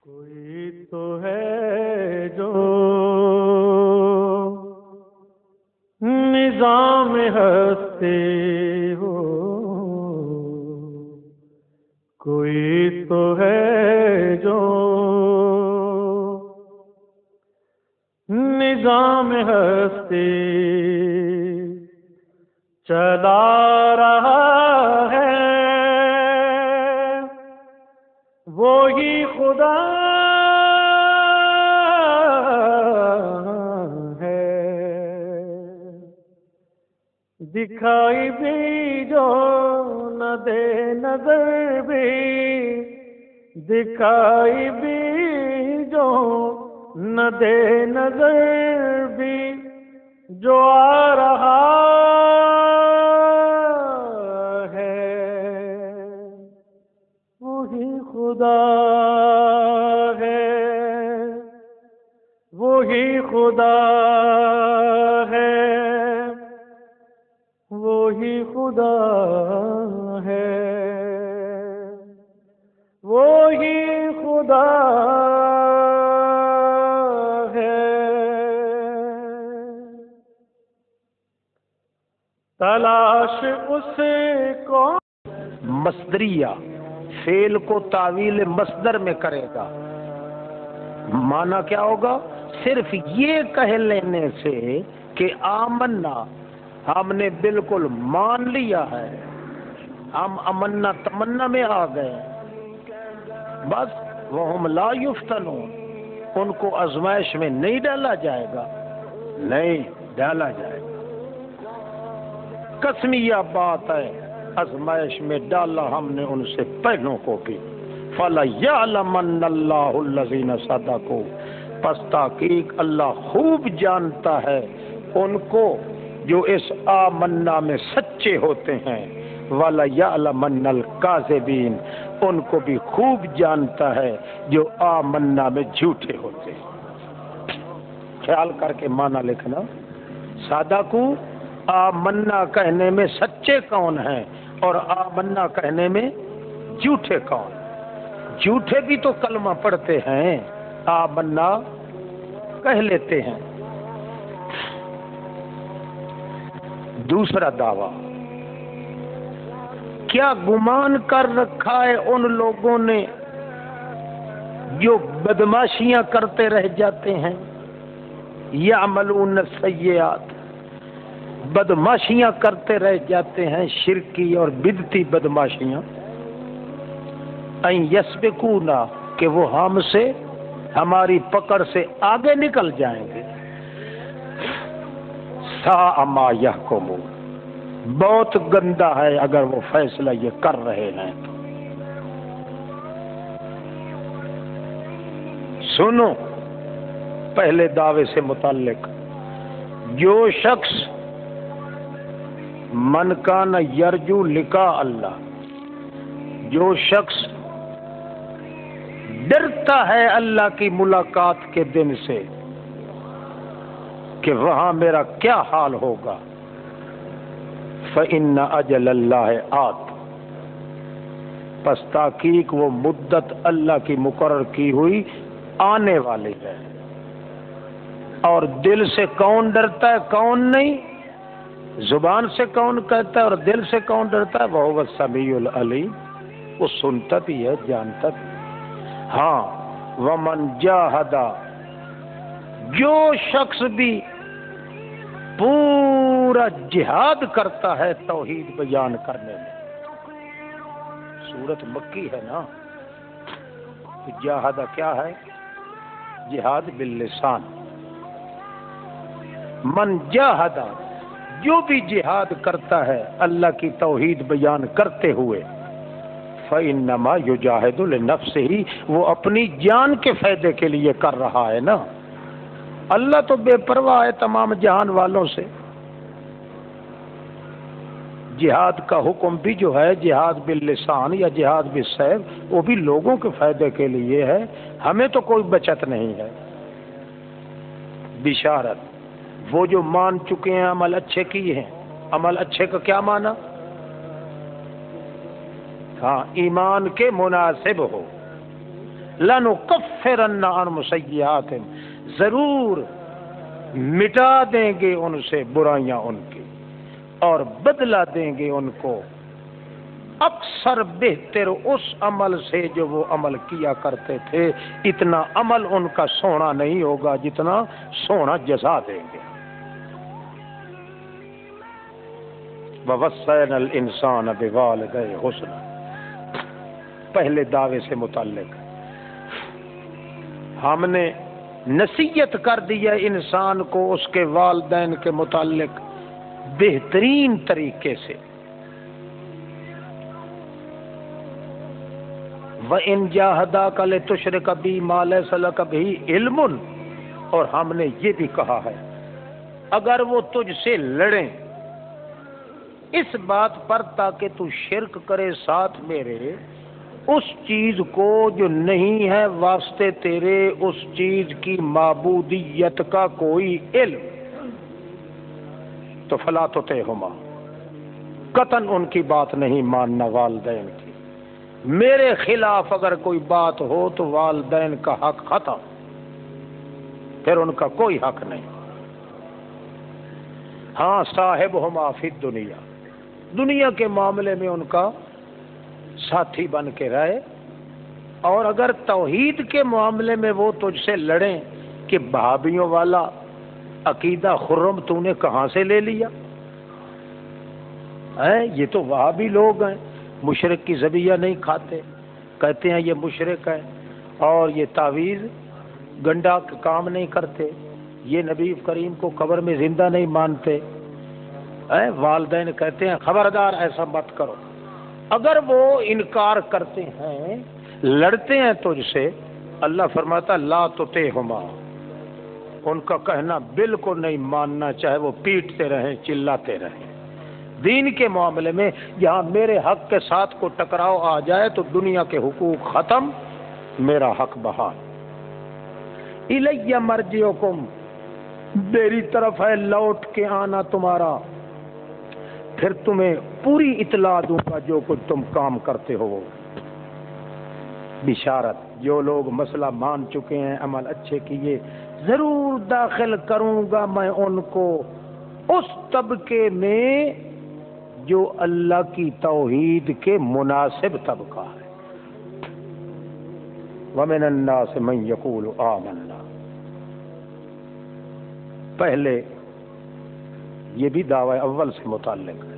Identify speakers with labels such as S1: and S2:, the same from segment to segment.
S1: کوئی تو ہے جو نظام ہستی ہو، کوئی تو ہے جو نظام ہستی چلا رہا ہے، وہی خدا ہے۔ دکھائی بھی جو نہ دے نظر بھی، دکھائی بھی جو نہ دے نظر بھی، جو آ رہا خدا ہے، وہی خدا ہے، وہی خدا ہے، وہی خدا ہے۔ تلاش اس کو
S2: مصدریہ فعل کو تعویل مصدر میں کرے گا، معنی کیا ہوگا؟ صرف یہ کہہ لینے سے کہ آمنا ہم نے بالکل مان لیا ہے، ہم امنا تمنا میں آ گئے، بس وہم لا یفتنون، ان کو آزمائش میں نہیں ڈالا جائے گا، نہیں ڈالا جائے گا۔ قسمیہ بات ہے، آزمائش میں ڈالا ہم نے ان سے پہلوں کو بھی۔ فَلَيَعْلَمَنَّ اللَّهُ الَّذِينَ صَدَقُوا، پس تحقیق اللہ خوب جانتا ہے ان کو جو اس آمنا میں سچے ہوتے ہیں، وَلَيَعْلَمَنَّ الْكَاذِبِينَ، ان کو بھی خوب جانتا ہے جو آمنا میں جھوٹے ہوتے ہیں۔ خیال کر کے معنی لکھنا، صدقوا آمنا کہنے میں سچے کون ہیں اور آمنا کہنے میں جھوٹے کون؟ جھوٹے بھی تو کلمہ پڑھتے ہیں، آمنا کہہ لیتے ہیں۔ دوسرا دعویٰ، کیا گمان کر رکھا ہے ان لوگوں نے جو بدماشیاں کرتے رہ جاتے ہیں، یعملون السیئات، بدماشیاں کرتے رہ جاتے ہیں، شرکی اور بدعتی بدماشیاں، ان یسبقونا، کہ وہ ہم سے ہماری پکڑ سے آگے نکل جائیں گے۔ ساء ما یحکمون، بہت گندا ہے اگر وہ فیصلہ یہ کر رہے ہیں تو۔ سنو پہلے دعوے سے متعلق، جو شخص من کان یرجو لقاء اللہ، جو شخص ڈرتا ہے اللہ کی ملاقات کے دن سے کہ وہاں میرا کیا حال ہوگا، فإن أجل اللہ آت، پس تحقیق وہ مدت اللہ کی مقرر کی ہوئی آنے والی ہے۔ اور دل سے کون ڈرتا ہے کون نہیں، زبان سے کون کہتا ہے اور دل سے کون ڈرتا ہے، وَهُوَ السَّمِيعُ الْعَلِيمُ، وہ سنتا بھی ہے جانتا بھی ہے۔ ہاں وَمَنْ جَاهَدَ، جو شخص بھی پورا جہاد کرتا ہے توحید بیان کرنے میں، سورت مکی ہے نا، جہاد کیا ہے؟ جہاد باللسان۔ من جاہد، جو بھی جہاد کرتا ہے اللہ کی توحید بیان کرتے ہوئے، فإنما یجاہد لنفسہ، وہ اپنی جان کے فائدے کے لیے کر رہا ہے نا، اللہ تو بے پرواہ ہے تمام جہان والوں سے۔ جہاد کا حکم بھی جو ہے جہاد باللسان یا جہاد بالسیف، وہ بھی لوگوں کے فائدے کے لیے ہے، ہمیں تو کوئی بچت نہیں ہے۔ بشارت، وہ جو مان چکے ہیں عمل اچھے کیے ہیں، عمل اچھے کا کیا معنی؟ ہاں ایمان کے مناسب ہو، لَنُكَفِّرَنَّ عَنْهُمْ سَيِّئَاتِهِمْ، ضرور مٹا دیں گے ان سے برائیاں ان کی، اور بدلہ دیں گے ان کو اکثر بہتر اس عمل سے جو وہ عمل کیا کرتے تھے۔ اتنا عمل ان کا سونا نہیں ہوگا جتنا سونا جزا دیں گے۔ وَوَصَّيْنَا الْإِنسَانَ بِوَالِدَيْهِ حُسْنًا، پہلے دعوے سے متعلق ہم نے نصیحت کر دی ہے انسان کو اس کے والدین کے متعلق بہترین طریقے سے۔ وَإِنْ جَاهَدَاكَ لِتُشْرِكَ بِي مَا لَيْسَ لَكَ بِهِ عِلْمٌ، اور ہم نے یہ بھی کہا ہے اگر وہ تجھ سے لڑیں اس بات پر تاکہ تو شرک کرے ساتھ میرے اس چیز کو جو نہیں ہے واسطے تیرے اس چیز کی معبودیت کا کوئی علم، تو فلا تطعہما، قطعاً ان کی بات نہیں ماننا والدین کی۔ میرے خلاف اگر کوئی بات ہو تو والدین کا حق ختم، پھر ان کا کوئی حق نہیں۔ ہاں صاحبہما فی الدنیا، دنیا کے معاملے میں ان کا ساتھی بن کے رہے، اور اگر توحید کے معاملے میں وہ تجھ سے لڑیں کہ بھابھیوں والا عقیدہ خرم تو نے کہاں سے لے لیا ہے، یہ تو وہابی لوگ ہیں، مشرک کی ذبیحہ نہیں کھاتے، کہتے ہیں یہ مشرک ہے، اور یہ تعویذ گنڈا کام نہیں کرتے، یہ نبی کریم کو قبر میں زندہ نہیں مانتے، والدین کہتے ہیں خبردار ایسا مت کرو۔ اگر وہ انکار کرتے ہیں، لڑتے ہیں تجھ سے، اللہ فرماتا لا تطعہما، ان کا کہنا بالکل نہیں ماننا، چاہے وہ پیٹتے رہیں چلاتے رہیں۔ دین کے معاملے میں یہاں میرے حق کے ساتھ کو ٹکراؤ آ جائے تو دنیا کے حقوق ختم، میرا حق بحال۔ الی مرجعکم، میری طرف ہے لوٹ کے آنا تمہارا، پھر تمہیں پوری اطلاع دوں گا جو کچھ تم کام کرتے ہو۔ بشارت، جو لوگ مسئلہ مان چکے ہیں، عمل اچھے کیے، ضرور داخل کروں گا میں ان کو اس طبقے میں جو اللہ کی توحید کے مناسب طبقہ ہے۔ وَمِنَ النَّاسِ مَن يَقُولُ آمَنَّا، پہلے یہ بھی دعوی اول سے متعلق ہے،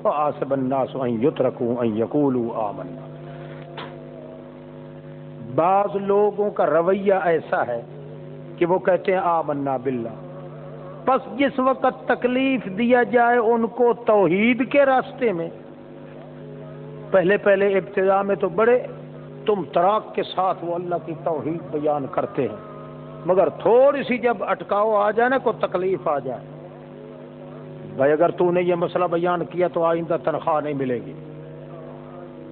S2: وَحَسِبَ النَّاسُ أَن يُتْرَكُوا أَن يَقُولُوا آمَنَّا۔ بعض لوگوں کا رویہ ایسا ہے کہ وہ کہتے ہیں آمنا باللہ، پس جس وقت تکلیف دیا جائے ان کو توحید کے راستے میں، پہلے ابتداء میں تو بڑے تم تراک کے ساتھ وہ اللہ کی توحید بیان کرتے ہیں، مگر تھوڑی سی جب اٹکاؤ آ جائے نا، کوئی تکلیف آ جائے، بھائی اگر تو نے یہ مسئلہ بیان کیا تو آئندہ تنخواہ نہیں ملے گی،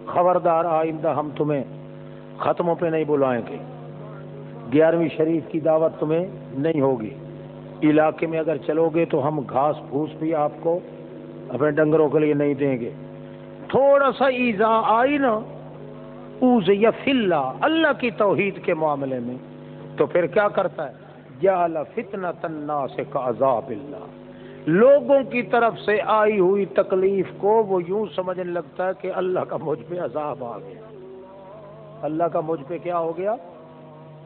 S2: خبردار آئندہ ہم تمہیں ختموں پہ نہیں بلائیں گے، 11ویں شریف کی دعوت تمہیں نہیں ہوگی، علاقے میں اگر چلو گے تو ہم گھاس پھوس بھی آپ کو اپنے ڈنگروں کے لیے نہیں دیں گے۔ تھوڑا سا ایذا آئی نا، اوذی فی اللہ، اللہ کی توحید کے معاملے میں، تو پھر کیا کرتا ہے، جعل فتنۃ الناس کعذاب اللہ، لوگوں کی طرف سے آئی ہوئی تکلیف کو وہ یوں سمجھنے لگتا ہے کہ اللہ کا مجھ پہ عذاب آ گیا، اللہ کا مجھ پہ کیا ہو گیا،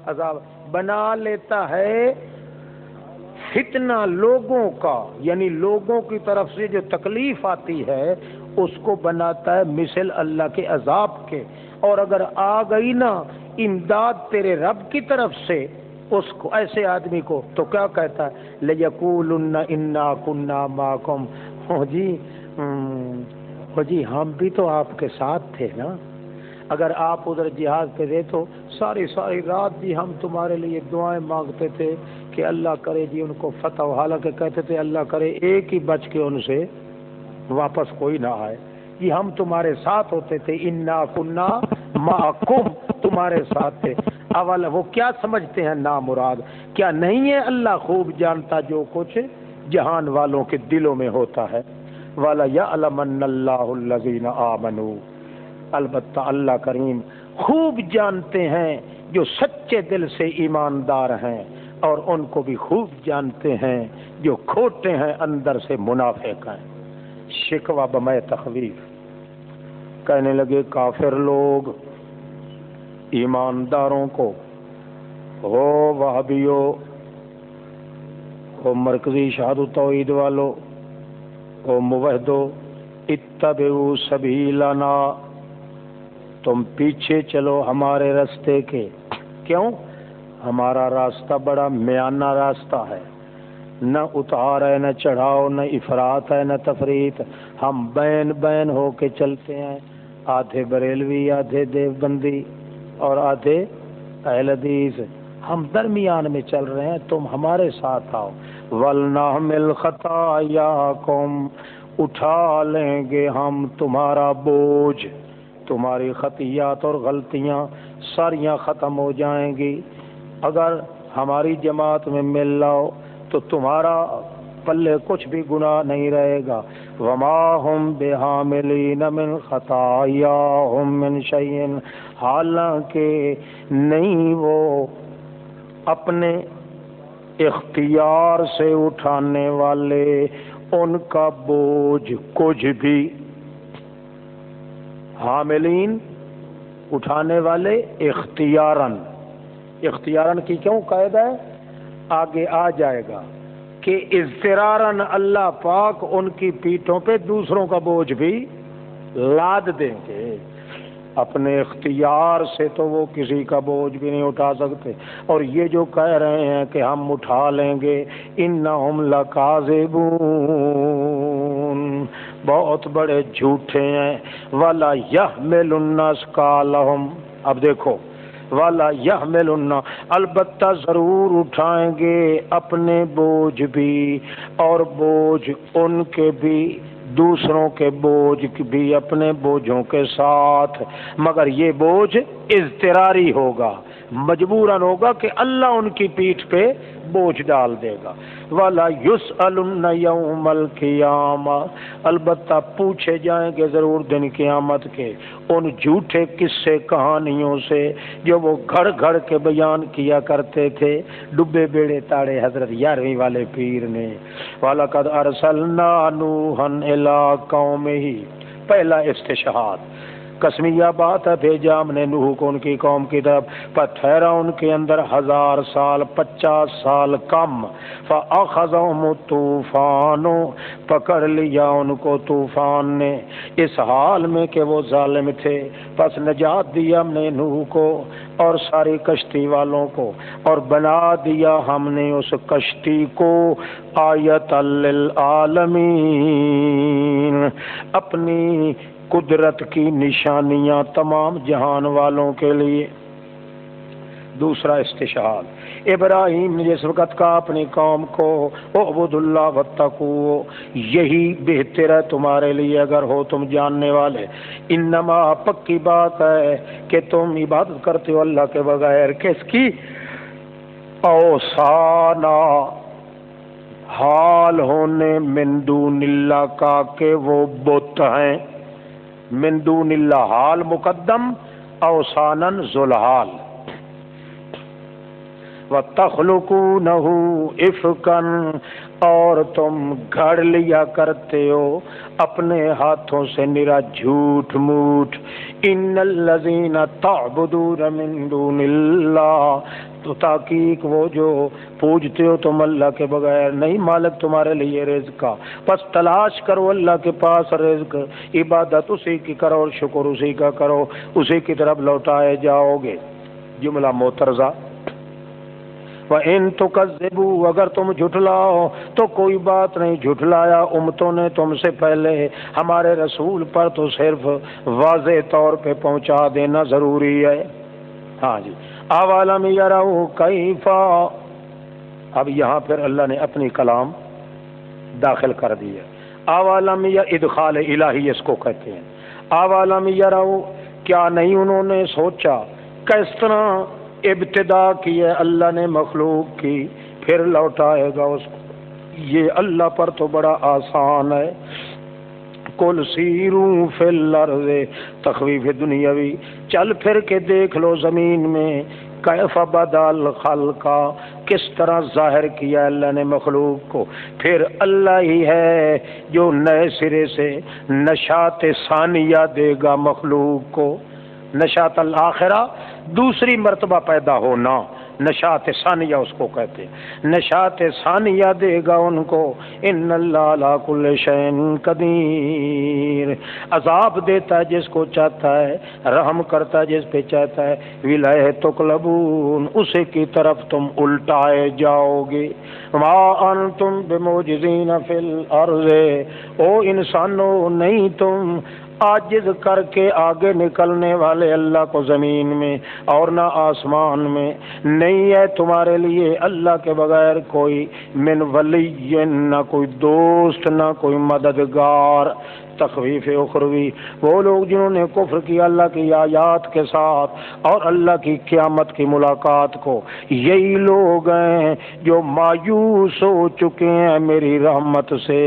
S2: عذاب بنا لیتا ہے۔ فتنہ لوگوں کا، یعنی لوگوں کی طرف سے جو تکلیف آتی ہے اس کو بناتا ہے مثل اللہ کے عذاب کے، اور اگر آ گئی نا امداد تیرے رب کی طرف سے اس کو، ایسے آدمی کو، تو کیا کہتا ہے، لَيَقُولُنَّ إِنَّا كُنَّا مَعَكُمْ، ہو جی ہم بھی تو آپ کے ساتھ تھے نا، اگر آپ ادھر جہاد پہ تھے تو ساری رات بھی ہم تمہارے لیے دعائیں مانگتے تھے کہ اللہ کرے جی ان کو فتح ہو، حالانکہ کہتے تھے اللہ کرے ایک ہی بچ کے ان سے واپس کوئی نہ آئے، یہ ہم تمہارے ساتھ ہوتے تھے، انا کنا معکم، تمہارے ساتھ تھے۔ اول وہ کیا سمجھتے ہیں نامراد، کیا نہیں ہے اللہ خوب جانتا جو کچھ جہان والوں کے دلوں میں ہوتا ہے۔ وَلَيَعْلَمَنَّ اللَّهُ الَّذِينَ آمَنُوا، البتہ اللہ کریم خوب جانتے ہیں جو سچے دل سے ایماندار ہیں، اور ان کو بھی خوب جانتے ہیں جو کھوٹے ہیں، اندر سے منافق ہیں۔ شکوہ بمے تخویف، کہنے لگے کافر لوگ ایمانداروں کو، ہو وہابیو، ہو مرکزی شہادت و توحید والو، ہو موحدو، اتبعوا سبیلنا، تم پیچھے چلو ہمارے راستے کے۔ کیوں؟ ہمارا راستہ بڑا میانہ راستہ ہے، نہ اتار ہے، نہ چڑھاؤ، نہ افراط ہے، نہ تفریط، ہم بین بین ہو کے چلتے ہیں، آدھے بریلوی، آدھے دیوبندی اور آدھے اہل حدیث، ہم درمیان میں چل رہے ہیں، تم ہمارے ساتھ آؤ۔ وَلْنَحْمِلْ خَطَايَاكُمْ، اٹھا لیں گے ہم تمہارا بوجھ، تمہاری خطیات اور غلطیاں ساریاں ختم ہو جائیں گی۔ اگر ہماری جماعت میں مل لاؤ تو تمہارا پلے کچھ بھی گناہ نہیں رہے گا۔ وَمَا هُمْ بِحَامِلِينَ مِنْ خَطَايَاهُمْ مِنْ شَيْءٍ، حالانکہ نہیں وہ اپنے اختیار سے اٹھانے والے ان کا بوجھ کچھ بھی۔ حاملین اٹھانے والے، اختیاراً، اختیاراً کی کیوں قید ہے؟ آگے آ جائے گا کہ اضطراراً اللہ پاک ان کی پیٹھوں پہ دوسروں کا بوجھ بھی لاد دیں گے۔ اپنے اختیار سے تو وہ کسی کا بوجھ بھی نہیں اٹھا سکتے، اور یہ جو کہہ رہے ہیں کہ ہم اٹھا لیں گے، انہم لکاذبون، بہت بڑے جھوٹے ہیں۔ ولا یحملن اثقالہم، اب دیکھو، ولا یحملن، البتہ ضرور اٹھائیں گے اپنے بوجھ بھی، اور بوجھ ان کے بھی، دوسروں کے بوجھ بھی اپنے بوجھوں کے ساتھ، مگر یہ بوجھ اضطراری ہوگا، مجبوراً ہوگا کہ اللہ ان کی پیٹھ پہ بوجھ ڈال دے گا۔ وَلَا يُسْأَلُنَّ يَوْمَ الْقِيَامَةِ، البتہ پوچھے جائیں گے ضرور دن قیامت کے ان جھوٹے قصے کہانیوں سے جو وہ گھڑ گھڑ کے بیان کیا کرتے تھے ڈبے بیڑے تاڑے حضرت 11ویں والے پیر نے۔ وَلَقَدْ أَرْسَلْنَا نُوحًا إِلَىٰ قَوْمِهِ، پہلا استشہاد، قسمیہ بات ہے، بھیجا ہم نے نوح کو ان کی قوم کی طرف، پر ٹھہرا ان کے اندر 1000 سال، 50 سال کم۔ فَأَخَذَهُمُ الطُّوفَانُ، پکڑ لیا ان کو طوفان نے، اس حال میں کہ وہ ظالم تھے، پس نجات دیا ہم نے نوح کو اور ساری کشتی والوں کو، اور بنا دیا ہم نے اس کشتی کو آیۃ للعالمین، اپنی قدرت کی نشانیاں تمام جہان والوں کے لیے۔ دوسرا استشہاد، ابراہیم نے جس وقت کہا اپنی قوم کو اعبدوا اللہ واتقوہ، یہی بہتر ہے تمہارے لیے اگر ہو تم جاننے والے، انما پکی بات ہے کہ تم عبادت کرتے ہو اللہ کے بغیر، کس کی؟ اوثانا، حال ہونے من دون اللہ کا کہ وہ بت ہیں، من دون اللہ حال مقدم، اوثانن ذوالحال، وَتَخْلُقُونَهُ إِفْكًا، اور تم گھڑ لیا کرتے ہو اپنے ہاتھوں سے نرا جھوٹ موٹ، ان الذین تعبدون من دون اللہ، تو تحقیق وہ جو پوجتے ہو تم اللہ کے بغیر نہیں مالک تمہارے لیے رزق کا، پس تلاش کرو اللہ کے پاس رزق، عبادت اسی کی کرو اور شکر اسی کا کرو، اسی کی طرف لوٹائے جاؤ گے۔ جملہ معترضہ، وَإِن تُكَذِّبُوا، اگر تم جھٹلاؤ تو کوئی بات نہیں، جھٹلایا امتوں نے تم سے پہلے، ہمارے رسول پر تو صرف واضح طور پہ پہنچا دینا ضروری ہے۔ ہاں جی، اَوَلَمْ يَرَوْا كَيْفَ، اب یہاں پھر اللہ نے اپنی کلام داخل کر دیا، اَوَلَمْ ادخال الہی اس کو کہتے ہیں۔ اَوَلَمْ يَرَوْا، کیا نہیں انہوں نے سوچا، کس طرح ابتدا کی ہے اللہ نے مخلوق کی، پھر لوٹائے گا اس کو، یہ اللہ پر تو بڑا آسان ہے قل سیروا فی الارض تخویف دنیاوی، چل پھر کے دیکھ لو زمین میں، کیف بدا الخلق، کس طرح ظاہر کیا اللہ نے مخلوق کو. پھر اللہ ہی ہے جو نئے سرے سے نشاط ثانیہ دے گا مخلوق کو. نشاط الاخرہ دوسری مرتبہ پیدا ہونا، نشاط ثانیہ اس کو کہتے ہیں، نشاط ثانیہ دے گا ان کو. ان اللہ علی کل شیء قدیر، عذاب دیتا ہے جس کو چاہتا ہے، رحم کرتا ہے جس پہ چاہتا ہے. ولیہ تقلبون، اسی کی طرف تم الٹائے جاؤ گے. ما انتم بمعجزین فی الارض، او انسانوں نہیں تم عاجز کر کے آگے نکلنے والے اللہ کو زمین میں اور نہ آسمان میں. نہیں ہے تمہارے لیے اللہ کے بغیر کوئی من ولی، نہ کوئی دوست نہ کوئی مددگار. تخویف اخروی، وہ لوگ جنہوں نے کفر کیا اللہ کی آیات کے ساتھ اور اللہ کی قیامت کی ملاقات کو، یہی لوگ ہیں جو مایوس ہو چکے ہیں میری رحمت سے،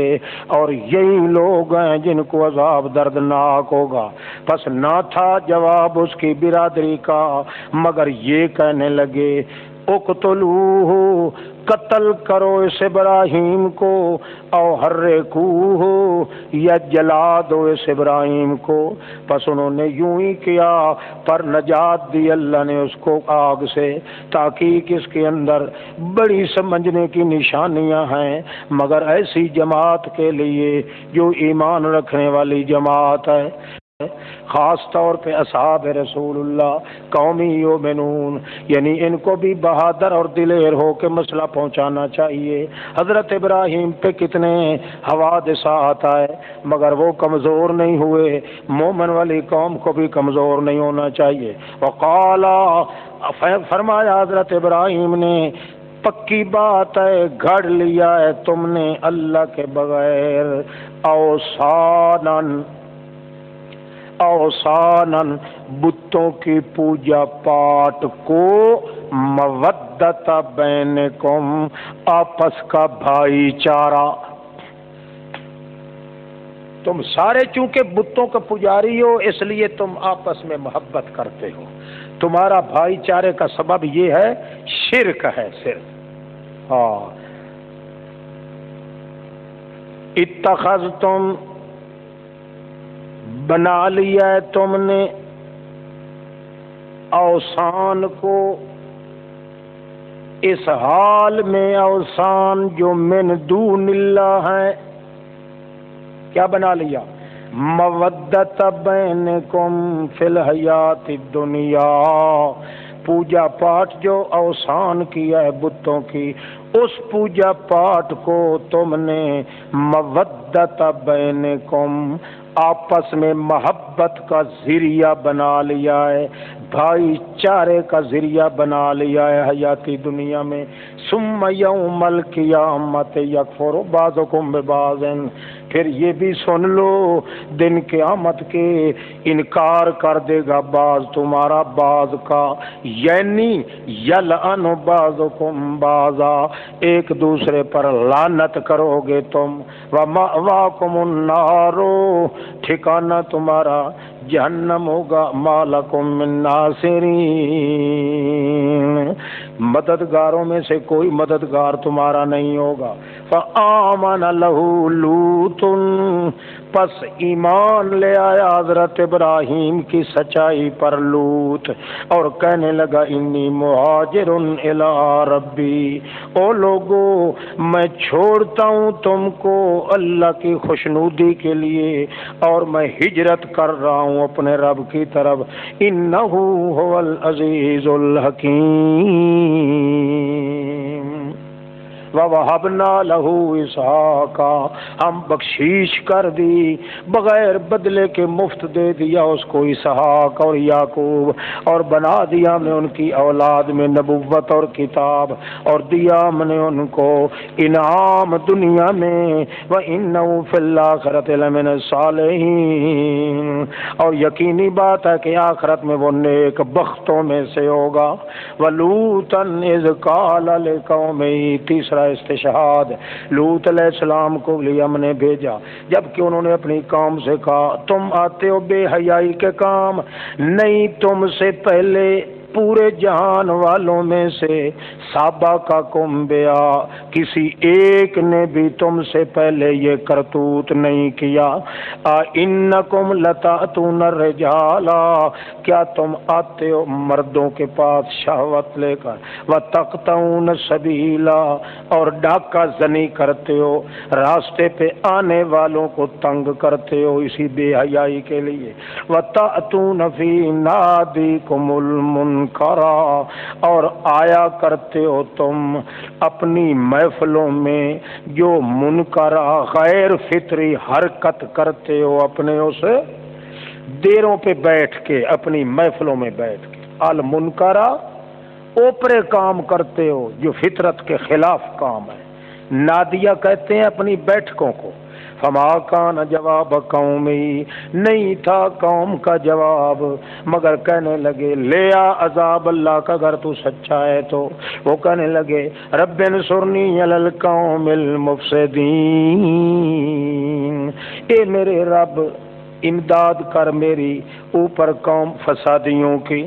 S2: اور یہی لوگ ہیں جن کو عذاب دردناک ہوگا. پس نہ تھا جواب اس کی برادری کا مگر یہ کہنے لگے اقتلوہ، قتل کرو اس ابراہیم کو، او حرقوہ، یا جلا دو اس ابراہیم کو. پس انہوں نے یوں ہی کیا، پر نجات دی اللہ نے اس کو آگ سے. تحقیق اس کے اندر بڑی سمجھنے کی نشانیاں ہیں، مگر ایسی جماعت کے لیے جو ایمان رکھنے والی جماعت ہے، خاص طور پہ اصحاب رسول اللہ قومی یؤمنون، یعنی ان کو بھی بہادر اور دلیر ہو کے مسئلہ پہنچانا چاہیے. حضرت ابراہیم پہ کتنے حوادثات آئے مگر وہ کمزور نہیں ہوئے. مومن والی قوم کو بھی کمزور نہیں ہونا چاہیے. وقالا، فرمایا حضرت ابراہیم نے، پکی بات ہے گھڑ لیا ہے تم نے اللہ کے بغیر اوثانن، بتوں کی پوجا پاٹ کو، مودت بینکم، آپس کا بھائی چارہ. تم سارے چونکہ بتوں کے پجاری ہو اس لیے تم آپس میں محبت کرتے ہو. تمہارا بھائی چارے کا سبب یہ ہے شرک ہے صرف. ہاں، اتخذتم، بنا لیا ہے تم نے، اوثان کو، اس حال میں اوثان جو من دون اللہ ہیں. کیا بنا لیا؟ مودت بینکم فی الحیات الدنیا، پوجا پاٹ جو اوثان کیا ہے بتوں کی، اس پوجا پاٹ کو تم نے مودت بینکم، آپس میں محبت کا ذریعہ بنا لیا ہے، بھائی چارے کا ذریعہ بنا لیا ہے حیاتی دنیا میں. ثم یوم القیامت یکفر بعضکم ببعض، پھر یہ بھی سن لو دن قیامت کے انکار کر دے گا بعض تمہارا بعض کا، یعنی یلعن بعضکم بعضا، ایک دوسرے پر لعنت کرو گے تم. ومأواکم النار، ٹھکانہ تمہارا جہنم ہوگا. ما لکم من ناصرین، مددگاروں میں سے کوئی مددگار تمہارا نہیں ہوگا. فآمن لہ لوط، پس ایمان لے آیا حضرت ابراہیم کی سچائی پر لوط، اور کہنے لگا انی مہاجر الی ربی، او لوگو میں چھوڑتا ہوں تم کو اللہ کی خوشنودی کے لیے اور میں ہجرت کر رہا ہوں اپنے رب کی طرف. انہ هو العزیز الحکیم. وَوَهَبْنَا لَهُ إِسْحَاقَ، ہم بخشیش کر دی بغیر بدلے کے مفت دے دیا اس کو اسحاق اور یعقوب، اور بنا دیا ہم نے ان کی اولاد میں نبوت اور کتاب، اور دیا ہم نے ان کو انعام دنیا میں. وَإِنَّهُ فِي الْآخِرَةِ لَمِنَ الصَّالِحِينَ، اور یقینی بات ہے کہ آخرت میں وہ نیک بختوں میں سے ہوگا. وَلُوطًا إِذْ قَالَ لِقَوْمِهِ، تیسرا استشہاد لوط علیہ السلام کو لیے ہم نے بھیجا جبکہ انہوں نے اپنی قوم سے کہا تم آتے ہو بے حیائی کے کام، نہیں تم سے پہلے پورے جہان والوں میں سے صحابہ کا کنبیا کسی ایک نے بھی تم سے پہلے یہ کرتوت نہیں کیا۔ انکم لتاتون الرجال، کیا تم آتے ہو مردوں کے پاس شہوت لے کر، وتقطعون السبیلا، اور ڈاکہ زنی کرتے ہو، راستے پہ آنے والوں کو تنگ کرتے ہو اسی بے حیائی کے لیے، وتأتون فی نادیکم المنکرا، اور آیا کرتے ہو تم اپنی محفلوں میں جو منکرہ غیر فطری حرکت کرتے ہو، اپنے اس دیروں پہ بیٹھ کے، اپنی محفلوں میں بیٹھ کے، المنکرہ اوپرے کام کرتے ہو جو فطرت کے خلاف کام ہے، نادیہ کہتے ہیں اپنی بیٹھکوں کو۔ فما کان جواب قومی، نہیں تھا قوم کا جواب مگر کہنے لگے لے آ عذاب اللہ کا اگر تو سچا ہے تو، وہ کہنے لگے رب انصرنی علی القوم المفسدین، اے میرے رب امداد کر میری اوپر قوم فسادیوں کی۔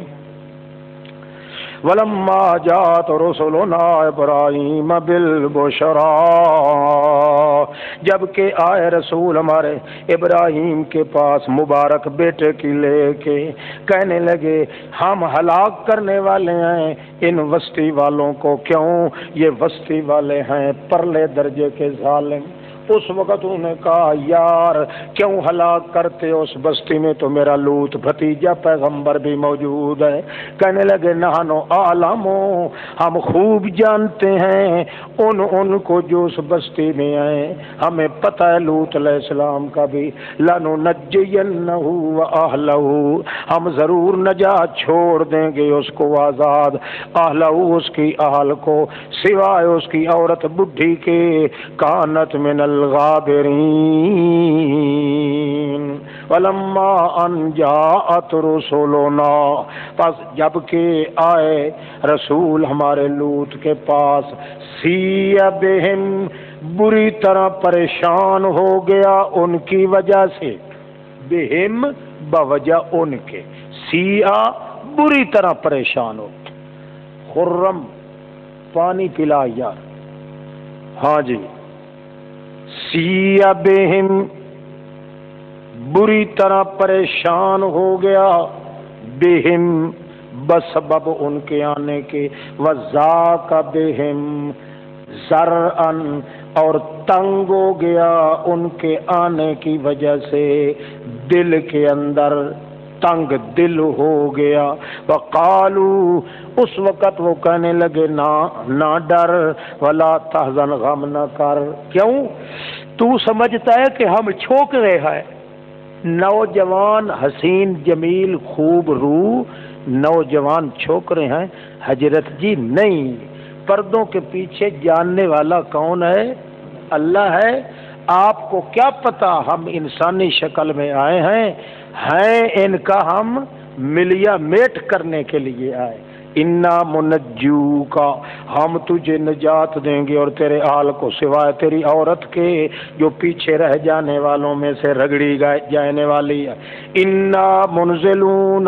S2: ولما جاءت رسلنا ابراہیم بالبشرا، جبکہ آئے رسول ہمارے ابراہیم کے پاس مبارک بیٹے کی لے کے، کہنے لگے ہم ہلاک کرنے والے ہیں ان وسطی والوں کو، کیوں؟ یہ وسطی والے ہیں پرلے درجے کے ظالم۔ اس وقت انہوں نے کہا یار کیوں ہلاک کرتے ہو، اس بستی میں تو میرا لوط بھتیجا پیغمبر بھی موجود ہے۔ کہنے لگے نحن اعلم، ہم خوب جانتے ہیں ان کو جو اس بستی میں ہیں، ہمیں پتہ ہے لوط علیہ السلام کا بھی، لننجینہ واہلہ، ہم ضرور نجات چھوڑ دیں گے اس کو آزاد، اہلہ اس کی اہل کو، سوائے اس کی عورت بڈھی کے، کانت من الغابرین۔ ولما ان جاءت رسولنا، پس جب کہ آئے رسول ہمارے لوط کے پاس، سیئ بہم، بری طرح پریشان ہو گیا ان کی وجہ سے، بہم بوجہ ان کے، سیئ بری طرح پریشان ہو، خرم پانی پلا یار، ہاں جی، سیئ بہم بری طرح پریشان ہو گیا، بہم بسبب ان کے آنے کے، وذاق بہم ذرعن، اور تنگ ہو گیا ان کے آنے کی وجہ سے دل کے اندر، تنگ دل ہو گیا۔ وقالو، اس وقت وہ کہنے لگے نہ ڈر، ولا تحزن، غم نہ کر، کیوں؟ تو سمجھتا ہے کہ ہم چھوک رہے ہیں؟ نوجوان حسین جمیل خوب رو نوجوان چھوک رہے ہیں؟ حضرت جی نہیں، پردوں کے پیچھے جاننے والا کون ہے؟ اللہ ہے۔ آپ کو کیا پتا ہم انسانی شکل میں آئے ہیں ان کا ہم ملیا میٹ کرنے کے لیے آئے۔ انا منجو کا، ہم تجھے نجات دیں گے اور تیرے آل کو، سوائے تیری عورت کے جو پیچھے رہ جانے والوں میں سے رگڑی جانے والی ہے۔ انا منزلون،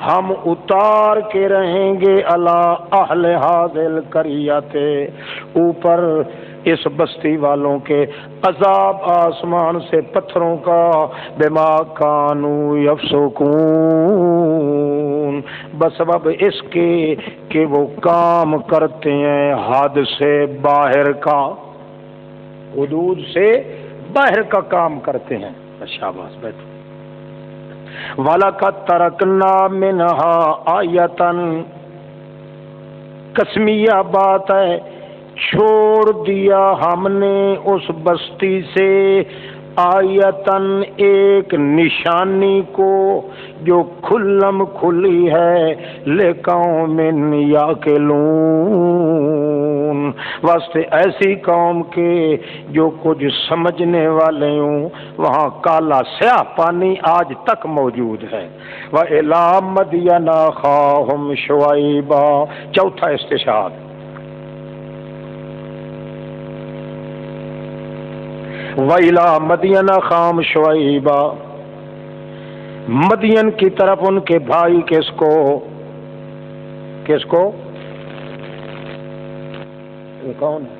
S2: ہم اتار کے رہیں گے، الا اہل ھذل قریۃ، اوپر اس بستی والوں کے، عذاب آسمان سے پتھروں کا، بما کانوا یفسقون، بسبب اس کے کہ وہ کام کرتے ہیں حد سے باہر کا، حدود سے باہر کا کام کرتے ہیں۔ شاباش بیٹھو۔ وَلَقَدْ تَرَكْنَا مِنْهَا آیَةً، قسمیہ بات ہے، چھوڑ دیا ہم نے اس بستی سے، آیتن ایک نشانی کو جو کھلم کھلی ہے، لقوم یعقلون، واسطے ایسی قوم کے جو کچھ سمجھنے والے ہوں۔ وہاں کالا سیاہ پانی آج تک موجود ہے۔ وَإِلَىٰ مَدْيَنَ أَخَاهُمْ شُعَيْبًا، چوتھا استشہاد۔ وَإِلَى مَدْيَنَ أَخَاهُمْ شُعَيْبًا، مدین کی طرف ان کے بھائی کس کو یہ کون ہے؟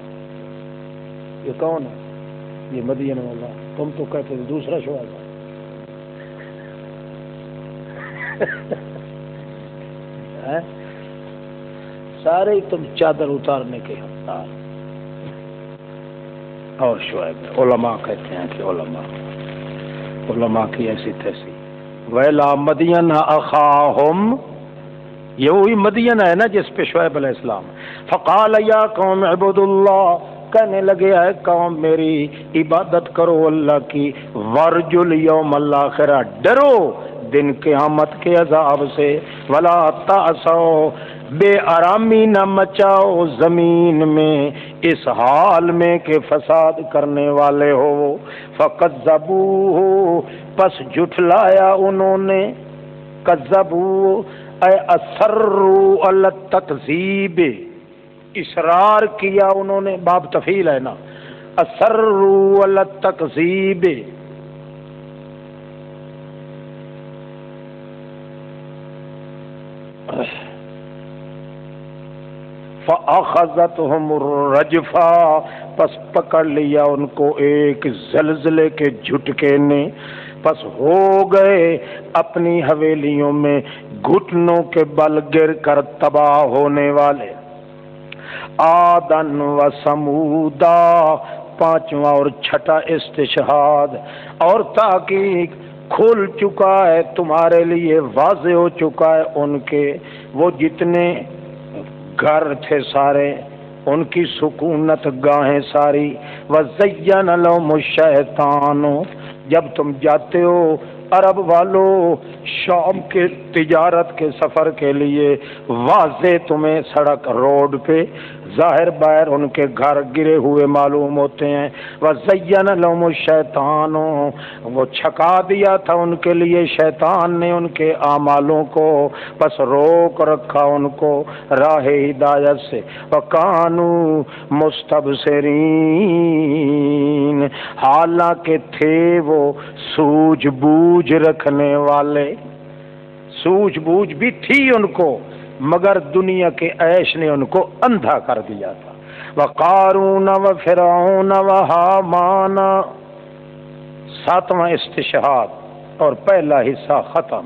S2: یہ مدین والا، تم تو کہتے ہو دوسرا شعیب ہے۔ سارے تم چادر اتارنے کے حقدار اور شعیب علماء کہتے ہیں کہ علماء کی ایسی تیسی۔ ویلا مدین اخاہم، یہ وہی مدین ہے نا جس پہ شعیب علیہ السلام۔ فقال یا قوم اعبدوا اللہ، کہنے لگے ہے قوم میری عبادت کرو اللہ کی، ورجو الیوم الاخرہ، ڈرو دن قیامت کے عذاب سے، ولا تعثوا، بے آرامی نہ مچاؤ زمین میں اس حال میں کہ فساد کرنے والے ہو۔ فکذبوہ، پس جھٹلایا انہوں نے، کذبوا اے اصروا علی التکذیب، اصرار کیا انہوں نے، باب تفعیل ہے نا، اصروا علی التکذیب۔ فَأَخَذَتْهُمُ الرَّجْفَةُ، پس پکڑ لیا ان کو ایک زلزلے کے جھٹکے نے، پس ہو گئے اپنی حویلیوں میں گھٹنوں کے بل گر کر تباہ ہونے والے۔ عادن و سمودا، پانچواں اور چھٹا استشہاد اور تحقیق کھل چکا ہے تمہارے لیے، واضح ہو چکا ہے ان کے وہ جتنے گھر تھے سارے، ان کی سکونت گاہیں ساری۔ وَزَيَّنَ لَهُمُ الشَّيْطَانُ، جب تم جاتے ہو عرب والو شام کے تجارت کے سفر کے لیے، واضح تمہیں سڑک روڈ پہ ظاہر باہر ان کے گھر گرے ہوئے معلوم ہوتے ہیں۔ وَزَيَّنَ لَهُمُ الشَّيْطَانُ، وہ چھکا دیا تھا ان کے لیے شیطان نے ان کے اعمالوں کو، بس روک رکھا ان کو راہ ہدایت سے۔ وَكَانُوا مُسْتَبْصِرِينَ، حالانکہ تھے وہ سوجھ بوجھ رکھنے والے، سوجھ بوجھ بھی تھی ان کو مگر دنیا کے عیش نے ان کو اندھا کر دیا تھا۔ وقارون وفرعون وہامان، ساتواں استشہاد اور پہلا حصہ ختم۔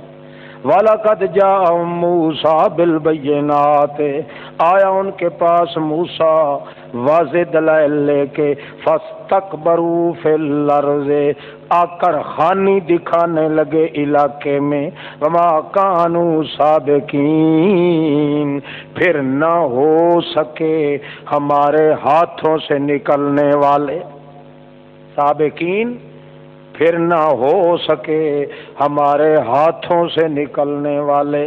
S2: وَلَقَدْ جَاءَهُم مُوسَىٰ بِالْبَيِّنَاتِ، آیا ان کے پاس موسیٰ واضح دلائل لے کے، فَاسْتَكْبَرُوا فِي الْأَرْضِ، آکر خانی دکھانے لگے علاقے میں، وَمَا كَانُوا سَابِقِينَ، پھر نہ ہو سکے ہمارے ہاتھوں سے نکلنے والے، سابقین پھر نہ ہو سکے ہمارے ہاتھوں سے نکلنے والے،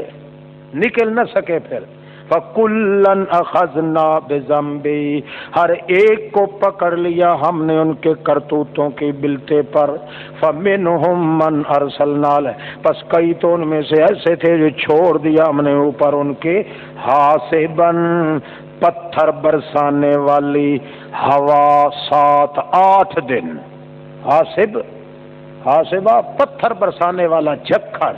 S2: نکل نہ سکے پھر۔ فَكُلًّا أَخَذْنَا بِذَنبِهِ، ہر ایک کو پکڑ لیا ہم نے ان کے کرتوتوں کی بلتے پر۔ فَمِنْهُمْ مَنْ أَرْسَلْنَا عَلَيْهِ، پس کئی تو ان میں سے ایسے تھے جو چھوڑ دیا ہم نے اوپر ان کے، حاسباً پتھر برسانے والی ہوا 7-8 دن، حاسبہ پتھر برسانے والا جھکڑ،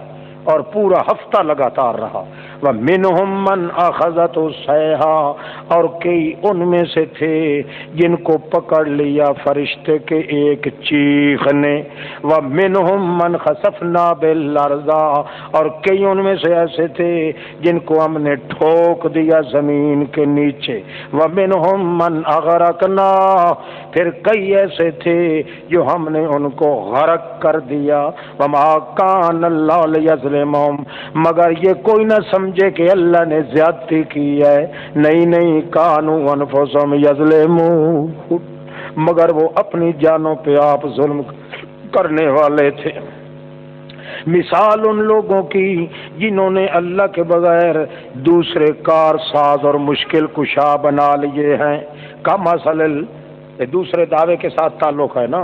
S2: اور پورا ہفتہ لگاتار رہا۔ وَمِنْهُمْ مَنْ أَخَذَتْهُ الصَّيْحَةُ، اور کئی ان میں سے تھے جن کو پکڑ لیا فرشتے کے ایک چیخ نے۔ وَمِنْهُمْ مَنْ خَسَفْنَا بِالْأَرْضِ، اور کئی ان میں سے ایسے تھے جن کو ہم نے ٹھوک دیا زمین کے نیچے۔ وَمِنْهُمْ مَنْ أَغْرَقْنَا، پھر کئی ایسے تھے جو ہم نے ان کو غرق کر دیا۔ وَمَا كَانَ اللَّهُ لِيَظْلِمَهُمْ، مگر یہ کوئی نہ سمجھے کہ اللہ نے زیادتی کی ہے، نہیں كَانُوا أَنفُسَهُمْ يَظْلِمُونَ، مگر وہ اپنی جانوں پہ آپ ظلم کرنے والے تھے۔ مثال ان لوگوں کی جنہوں نے اللہ کے بغیر دوسرے کار ساز اور مشکل کشا بنا لیے ہیں، کمثل، دوسرے دعوے کے ساتھ تعلق ہے نا،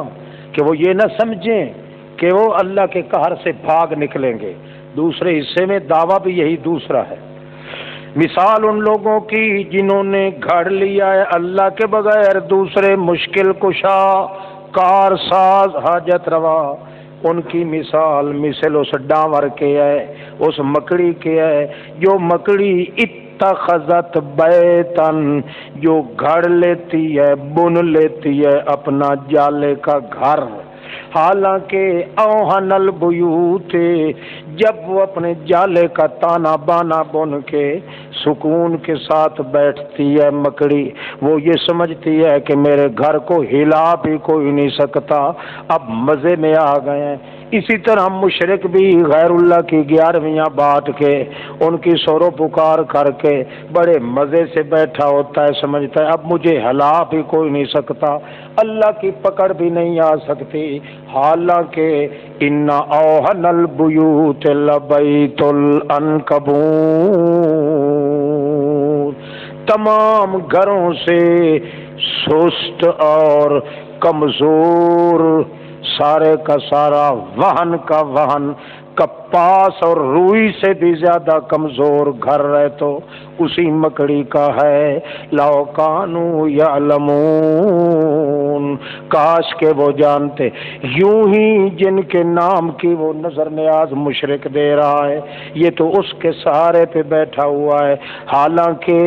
S2: کہ وہ یہ نہ سمجھیں کہ وہ اللہ کے قہر سے بھاگ نکلیں گے، دوسرے حصے میں دعویٰ بھی یہی دوسرا ہے۔ مثال ان لوگوں کی جنہوں نے گھڑ لیا ہے اللہ کے بغیر دوسرے مشکل کشا، کار ساز حاجت روا ان کی مثال مثل اس ڈانور کے ہے، اس مکڑی کے ہے جو مکڑی اتخذت بیتن جو گھڑ لیتی ہے، بن لیتی ہے اپنا جالے کا گھر، حالانکہ اوہن البیوت جب وہ اپنے جالے کا تانا بانا بن کے سکون کے ساتھ بیٹھتی ہے مکڑی، وہ یہ سمجھتی ہے کہ میرے گھر کو ہلا بھی کوئی نہیں سکتا، اب مزے میں آ گئے ہیں۔ اسی طرح مشرک بھی غیر اللہ کی 11ویں بانٹ کے ان کی سورو پکار کر کے بڑے مزے سے بیٹھا ہوتا ہے، سمجھتا ہے اب مجھے ہلا بھی کوئی نہیں سکتا، اللہ کی پکڑ بھی نہیں آ سکتی، حالانکہ ان اوہن البیوت لبیت العنکبوت، تمام گھروں سے سست اور کمزور، سارے کا سارا وہن کا وہن، کپاس اور روئی سے بھی زیادہ کمزور گھر ہے تو اسی مکڑی کا ہے۔ لو کانوا یعلمون، کاش کہ وہ جانتے، یوں ہی جن کے نام کی وہ نظر نیاز مشرک دے رہا ہے، یہ تو اس کے سہارے پہ بیٹھا ہوا ہے، حالانکہ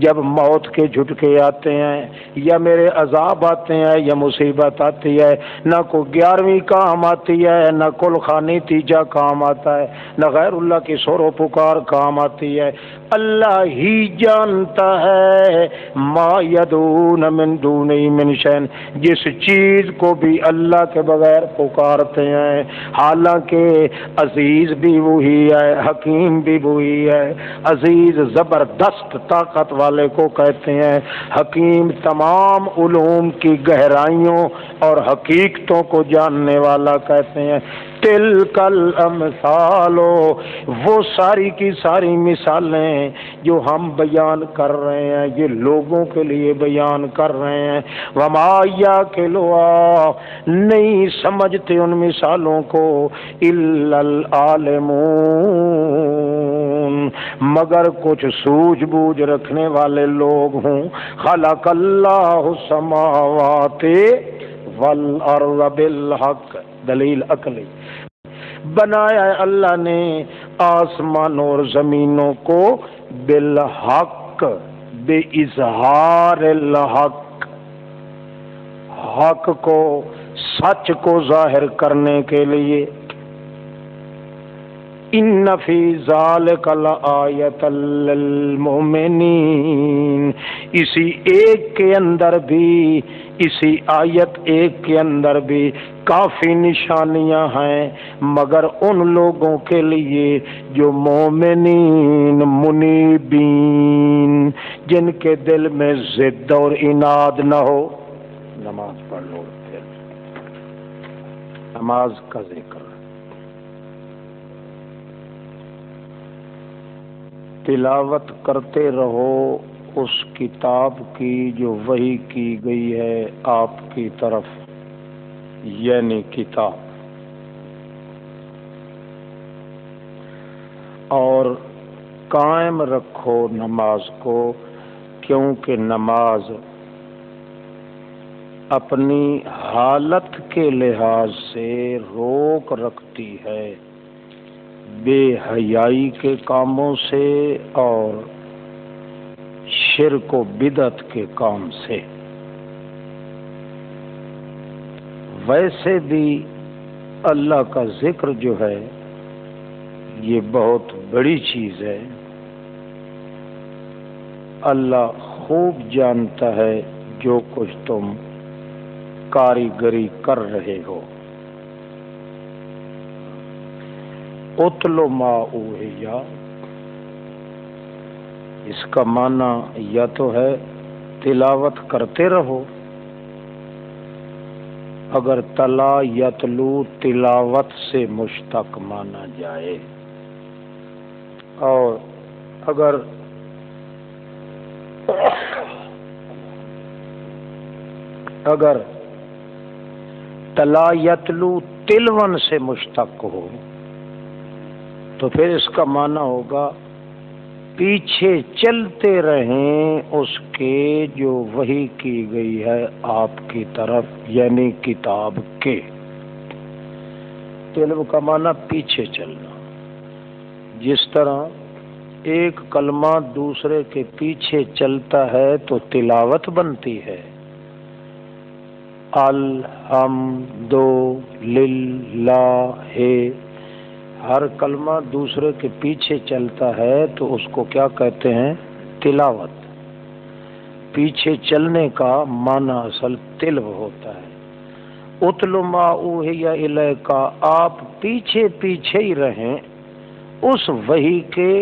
S2: جب موت کے جھٹکے آتے ہیں یا میرے عذاب آتے ہیں یا مصیبت آتی ہے، نہ کوئی 11ویں کام آتی ہے، نہ کل خانی تیجا کام آتا ہے، نہ غیر اللہ کی سورو پکار کام آتی ہے، اللہ ہی جانتا ہے ما یدعون من دونہ من شیء، جس چیز کو بھی اللہ کے بغیر پکارتے ہیں، حالانکہ عزیز بھی وہی ہے، حکیم بھی وہی ہے۔ عزیز زبردست طاقت والے کو کہتے ہیں، حکیم تمام علوم کی گہرائیوں اور حقیقتوں کو جاننے والا کہتے ہیں۔ تلک الامثال، وہ ساری کی ساری مثالیں جو ہم بیان کر رہے ہیں یہ لوگوں کے لیے بیان کر رہے ہیں۔ وما یعقلها، نہیں سمجھتے ان مثالوں کو الا العالمون، مگر کچھ سوجھ بوجھ رکھنے والے لوگ ہوں۔ خلق اللہ السماوات والارض بالحق، دلیل عقلی، بنایا ہے اللہ نے آسمانوں اور زمینوں کو بالحق، بے اظہار الحق، حق کو، سچ کو ظاہر کرنے کے لیے۔ ان فی ذالک لآیۃ للمؤمنین، اسی ایک کے اندر بھی، اسی آیت ایک کے اندر بھی کافی نشانیاں ہیں، مگر ان لوگوں کے لیے جو مومنین منیبین، جن کے دل میں ضد اور عناد نہ ہو۔ نماز پڑھ لو، نماز کا ذکر، تلاوت کرتے رہو اس کتاب کی جو وحی کی گئی ہے آپ کی طرف، یعنی کتاب، اور قائم رکھو نماز کو، کیونکہ نماز اپنی حالت کے لحاظ سے روک رکھتی ہے بے حیائی کے کاموں سے اور شرک و بدعت کے کام سے۔ ویسے بھی اللہ کا ذکر جو ہے یہ بہت بڑی چیز ہے، اللہ خوب جانتا ہے جو کچھ تم کاریگری کر رہے ہو۔ اتل ما اوحی، اس کا معنی یا تو ہے تلاوت کرتے رہو، اگر تلا یتلو تلاوت سے مشتق مانا جائے، اور اگر تلا یتلو تلون سے مشتق ہو تو پھر اس کا معنی ہوگا پیچھے چلتے رہیں اس کے جو وحی کی گئی ہے آپ کی طرف، یعنی کتاب کے۔ تلو کا معنی پیچھے چلنا، جس طرح ایک کلمہ دوسرے کے پیچھے چلتا ہے تو تلاوت بنتی ہے۔ الحمد للہ، ہر کلمہ دوسرے کے پیچھے چلتا ہے تو اس کو کیا کہتے ہیں؟ تلاوت۔ پیچھے چلنے کا معنی اصل تلو ہوتا ہے۔ اتل ما اوحی الیک، آپ پیچھے پیچھے ہی رہیں اس وحی کے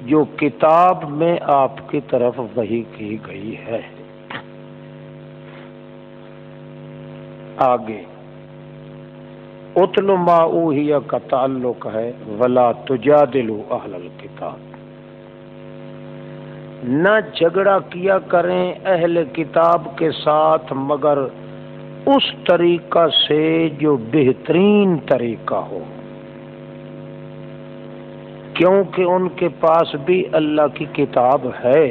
S2: جو کتاب میں آپ کی طرف وحی کی گئی ہے۔ آگے اتل ما اوحی کا تعلق ہے ولا تجادلوا اہل الکتاب، نہ جھگڑا کیا کریں اہل کتاب کے ساتھ مگر اس طریقہ سے جو بہترین طریقہ ہو، کیونکہ ان کے پاس بھی اللہ کی کتاب ہے۔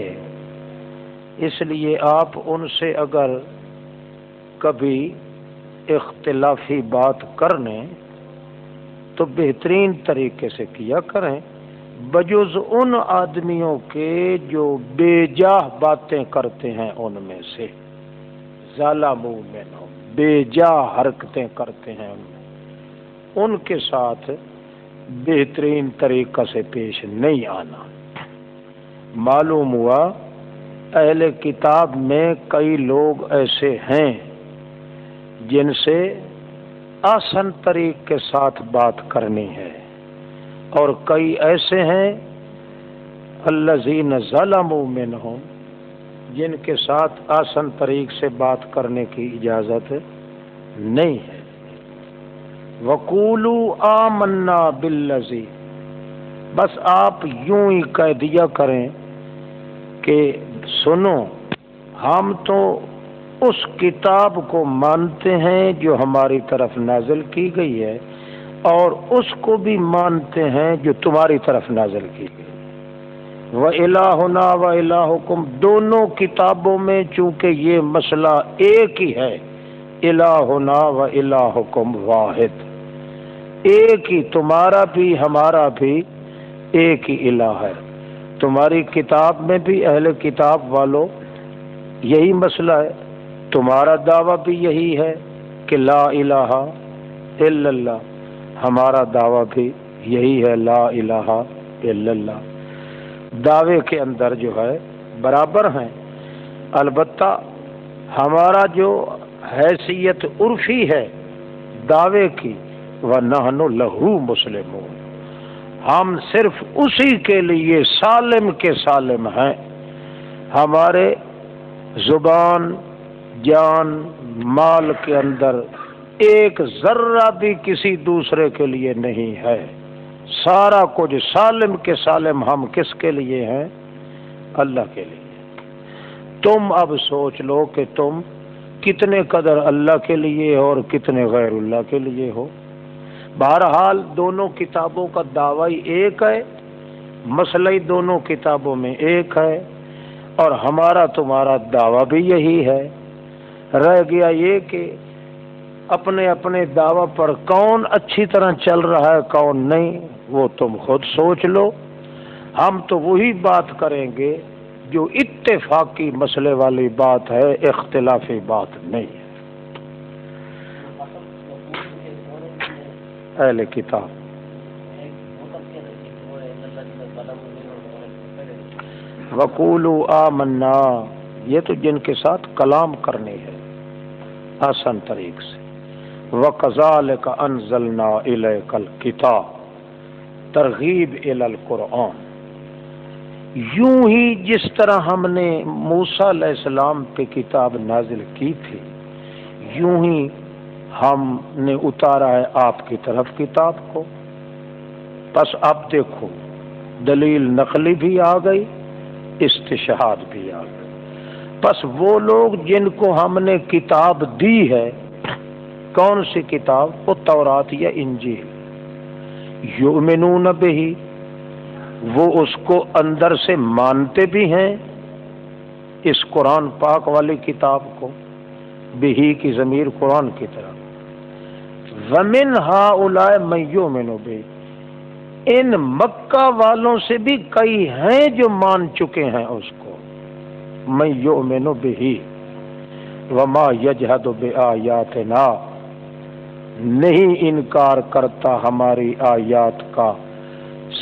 S2: اس لیے آپ ان سے اگر کبھی اختلافی بات کرنے تو بہترین طریقے سے کیا کریں، بجز ان آدمیوں کے جو بے جاہ باتیں کرتے ہیں ان میں سے، ظالموا منہم، بے جاہ حرکتیں کرتے ہیں ان کے ساتھ بہترین طریقہ سے پیش نہیں آنا۔ معلوم ہوا اہل کتاب میں کئی لوگ ایسے ہیں جن سے آسان طریق کے ساتھ بات کرنی ہے، اور کئی ایسے ہیں الذین ظلموا منہم، جن کے ساتھ آسان طریق سے بات کرنے کی اجازت نہیں ہے۔ وَقُولُوا آمَنَّا بِالَّذِي، بس آپ یوں ہی کہہ دیا کریں کہ سنو، ہم تو اس کتاب کو مانتے ہیں جو ہماری طرف نازل کی گئی ہے، اور اس کو بھی مانتے ہیں جو تمہاری طرف نازل کی گئی۔ وَإِلَٰهُنَا وَإِلَٰهُكُمْ، دونوں کتابوں میں چونکہ یہ مسئلہ ایک ہی ہے، الہنا و الہکم واحد، ایک ہی، تمہارا بھی ہمارا بھی ایک ہی الہ ہے۔ تمہاری کتاب میں بھی اہل کتاب والوں یہی مسئلہ ہے، تمہارا دعویٰ بھی یہی ہے کہ لا الہ الا اللہ، ہمارا دعویٰ بھی یہی ہے لا الہ الا اللہ۔ دعوے کے اندر جو ہے برابر ہیں، البتہ ہمارا جو حیثیت عرفی ہے دعوے کی، وَنَحْنُ لَهُ مُسْلِمُونَ، ہم صرف اسی کے لیے سالم کے سالم ہیں، ہمارے زبان جان مال کے اندر ایک ذرہ بھی کسی دوسرے کے لیے نہیں ہے، سارا کچھ سالم کے سالم ہم کس کے لیے ہیں؟ اللہ کے لیے۔ تم اب سوچ لو کہ تم کتنے قدر اللہ کے لیے ہو اور کتنے غیر اللہ کے لیے ہو۔ بہرحال دونوں کتابوں کا دعویٰ ایک ہے، مسئلہ دونوں کتابوں میں ایک ہے، اور ہمارا تمہارا دعویٰ بھی یہی ہے۔ رہ گیا یہ کہ اپنے اپنے دعویٰ پر کون اچھی طرح چل رہا ہے کون نہیں، وہ تم خود سوچ لو۔ ہم تو وہی بات کریں گے جو اتفاقی مسئلے والی بات ہے، اختلافی بات نہیں ہے۔ اہل کتاب وَقُولُوا آمَنَّا، یہ تو جن کے ساتھ کلام کرنی ہے آسان طریق سے۔ وَكَذَلِكَ أَنزَلْنَا إِلَيْكَ الْكِتَابَ، ترغیب الی القرآن، یوں ہی جس طرح ہم نے موسیٰ علیہ السلام پہ کتاب نازل کی تھی، یوں ہی ہم نے اتارا ہے آپ کی طرف کتاب کو۔ پس اب دیکھو دلیل نقلی بھی آ گئی، استشہاد بھی آ گئی۔ پس وہ لوگ جن کو ہم نے کتاب دی ہے، کون سی کتاب؟ وہ تورات یا انجیل، یؤمنون بہ، وہ اس کو اندر سے مانتے بھی ہیں، اس قرآن پاک والی کتاب کو، بہی کی ضمیر قرآن کی طرف، وَمِنْ هَؤُلَاءِ مَن يُؤْمِنُ بِهِ، ان مکہ والوں سے بھی کئی ہیں جو مان چکے ہیں اس کو، مَن يُؤْمِنُ بِهِ وَمَا يَجْحَدُ بِآيَاتِنَا، نہیں انکار کرتا ہماری آیات کا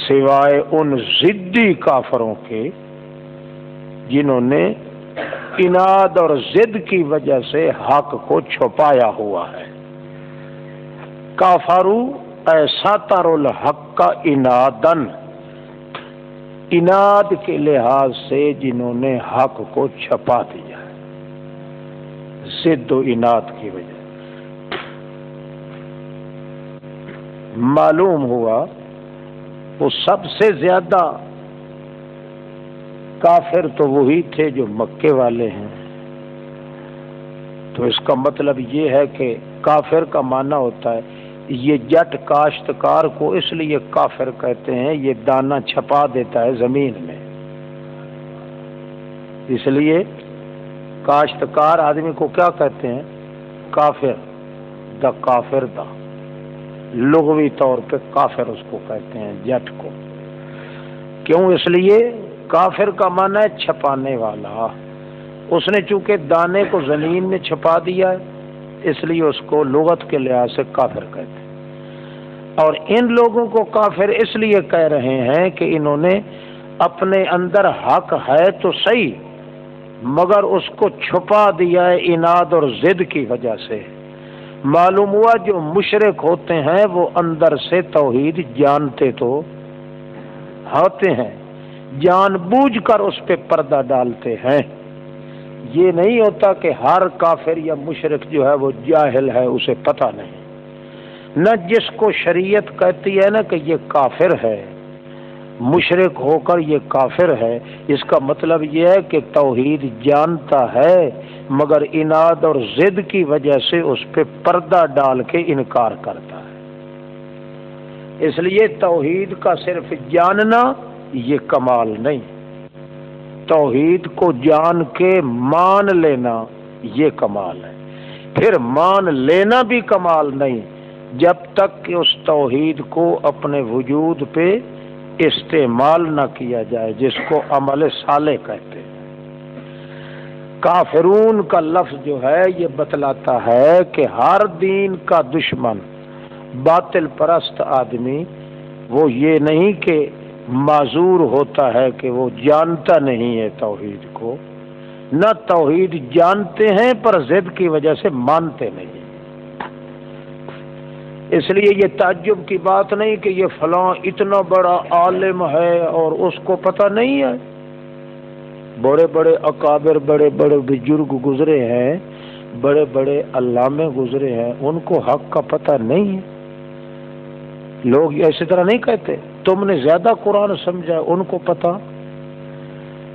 S2: سوائے ان ضدی کافروں کے جنہوں نے اناد اور ضد کی وجہ سے حق کو چھپایا ہوا ہے۔ کافرو ایسا تر الحق کا انادن، اناد کے لحاظ سے جنہوں نے حق کو چھپا دیا ہے، ضد و اناد کی وجہ۔ معلوم ہوا وہ سب سے زیادہ کافر تو وہی تھے جو مکے والے ہیں۔ تو اس کا مطلب یہ ہے کہ کافر کا معنی ہوتا ہے، یہ جٹ کاشتکار کو اس لیے کافر کہتے ہیں، یہ دانہ چھپا دیتا ہے زمین میں، اس لیے کاشتکار آدمی کو کیا کہتے ہیں؟ کافر، دا کافر دا، لغوی طور پہ کافر اس کو کہتے ہیں جٹ کو۔ کیوں؟ اس لیے کافر کا معنی ہے چھپانے والا، اس نے چونکہ دانے کو زمین میں چھپا دیا ہے اس لیے اس کو لغت کے لحاظ سے کافر کہتے ہیں۔ اور ان لوگوں کو کافر اس لیے کہہ رہے ہیں کہ انہوں نے اپنے اندر حق ہے تو صحیح، مگر اس کو چھپا دیا ہے اناد اور ضد کی وجہ سے۔ معلوم ہوا جو مشرک ہوتے ہیں وہ اندر سے توحید جانتے تو ہوتے ہیں، جان بوجھ کر اس پہ پردہ ڈالتے ہیں۔ یہ نہیں ہوتا کہ ہر کافر یا مشرک جو ہے وہ جاہل ہے، اسے پتہ نہیں۔ نہ جس کو شریعت کہتی ہے نا کہ یہ کافر ہے، مشرک ہو کر یہ کافر ہے، اس کا مطلب یہ ہے کہ توحید جانتا ہے مگر اناد اور ضد کی وجہ سے اس پہ پردہ ڈال کے انکار کرتا ہے۔ اس لیے توحید کا صرف جاننا یہ کمال نہیں، توحید کو جان کے مان لینا یہ کمال ہے۔ پھر مان لینا بھی کمال نہیں جب تک کہ اس توحید کو اپنے وجود پہ استعمال نہ کیا جائے، جس کو عمل صالح کہتے ہیں۔ کافرون کا لفظ جو ہے یہ بتلاتا ہے کہ ہر دین کا دشمن، باطل پرست آدمی، وہ یہ نہیں کہ معذور ہوتا ہے کہ وہ جانتا نہیں ہے توحید کو، نہ توحید جانتے ہیں پر ضد کی وجہ سے مانتے نہیں۔ اس لیے یہ تعجب کی بات نہیں کہ یہ فلاں اتنا بڑا عالم ہے اور اس کو پتہ نہیں ہے۔ بڑے بڑے اکابر، بڑے بڑے بزرگ گزرے ہیں، بڑے بڑے علامے گزرے ہیں، ان کو حق کا پتہ نہیں ہے۔ لوگ ایسی طرح نہیں کہتے تم نے زیادہ قرآن سمجھا، ان کو پتہ۔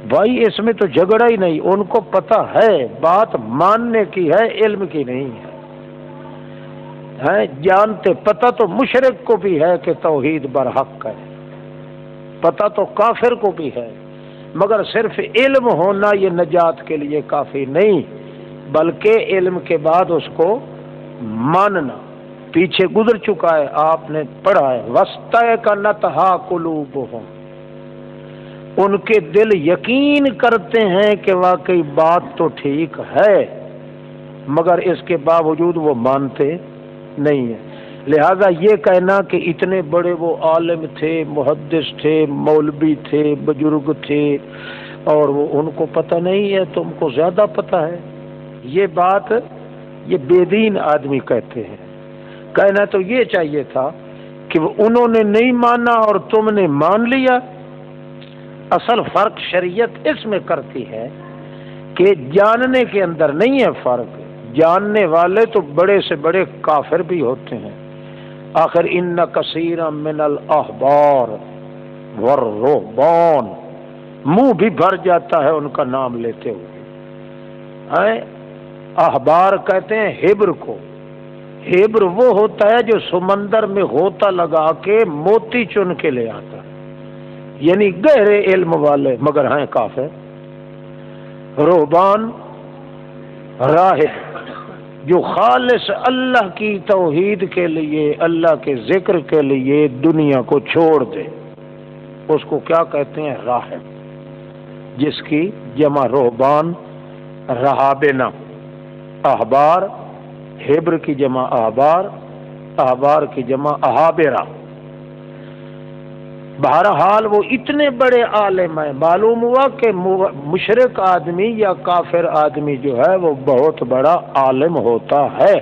S2: بھائی اس میں تو جھگڑا ہی نہیں، ان کو پتہ ہے، بات ماننے کی ہے، علم کی نہیں ہے۔ جانتے، پتہ تو مشرک کو بھی ہے کہ توحید برحق ہے، پتہ تو کافر کو بھی ہے، مگر صرف علم ہونا یہ نجات کے لیے کافی نہیں، بلکہ علم کے بعد اس کو ماننا۔ پیچھے گزر چکا ہے، آپ نے پڑھا ہے، وَاسْتَيْقَنَتْهَا قُلُوبُهُمْ، ان کے دل یقین کرتے ہیں کہ واقعی بات تو ٹھیک ہے، مگر اس کے باوجود وہ مانتے نہیں ہیں۔ لہذا یہ کہنا کہ اتنے بڑے وہ عالم تھے، محدث تھے، مولوی تھے، بزرگ تھے اور وہ ان کو پتہ نہیں ہے، تم کو زیادہ پتہ ہے، یہ بات یہ بے دین آدمی کہتے ہیں۔ کہنا تو یہ چاہیے تھا کہ انہوں نے نہیں مانا اور تم نے مان لیا۔ اصل فرق شریعت اس میں کرتی ہے کہ جاننے کے اندر نہیں ہے فرق، جاننے والے تو بڑے سے بڑے کافر بھی ہوتے ہیں۔ آخر ان کثیرا من الاحبار والرہبان، منہ بھی بھر جاتا ہے ان کا نام لیتے ہوئے۔ احبار کہتے ہیں ہبر کو، ہبر وہ ہوتا ہے جو سمندر میں غوطہ لگا کے موتی چن کے لے آتا ہے، یعنی گہرے علم والے مگر ہیں کافر. رہبان راہب جو خالص اللہ کی توحید کے لیے اللہ کے ذکر کے لیے دنیا کو چھوڑ دے اس کو کیا کہتے ہیں؟ راہب، جس کی جمع رہبان رہابنا. احبار ہبر کی جمع احبار، احبار کی جمع احابرہ. بہرحال وہ اتنے بڑے عالم ہیں. معلوم ہوا کہ مشرک آدمی یا کافر آدمی جو ہے وہ بہت بڑا عالم ہوتا ہے،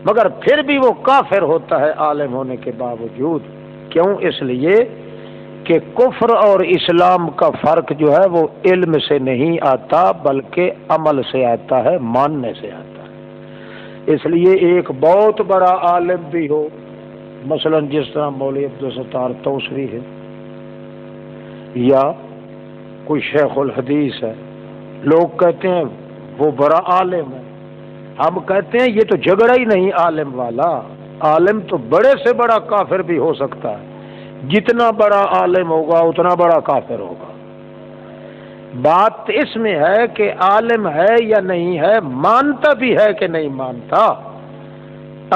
S2: مگر پھر بھی وہ کافر ہوتا ہے عالم ہونے کے باوجود. کیوں؟ اس لیے کہ کفر اور اسلام کا فرق جو ہے وہ علم سے نہیں آتا بلکہ عمل سے آتا ہے، ماننے سے آتا ہے. اس لیے ایک بہت بڑا عالم بھی ہو، مثلا جس طرح مولوی عبدالستار توسری ہے یا کوئی شیخ الحدیث ہے، لوگ کہتے ہیں وہ بڑا عالم ہے. ہم کہتے ہیں یہ تو جھگڑا ہی نہیں عالم والا. عالم تو بڑے سے بڑا کافر بھی ہو سکتا ہے. جتنا بڑا عالم ہوگا اتنا بڑا کافر ہوگا. بات اس میں ہے کہ عالم ہے یا نہیں ہے، مانتا بھی ہے کہ نہیں مانتا.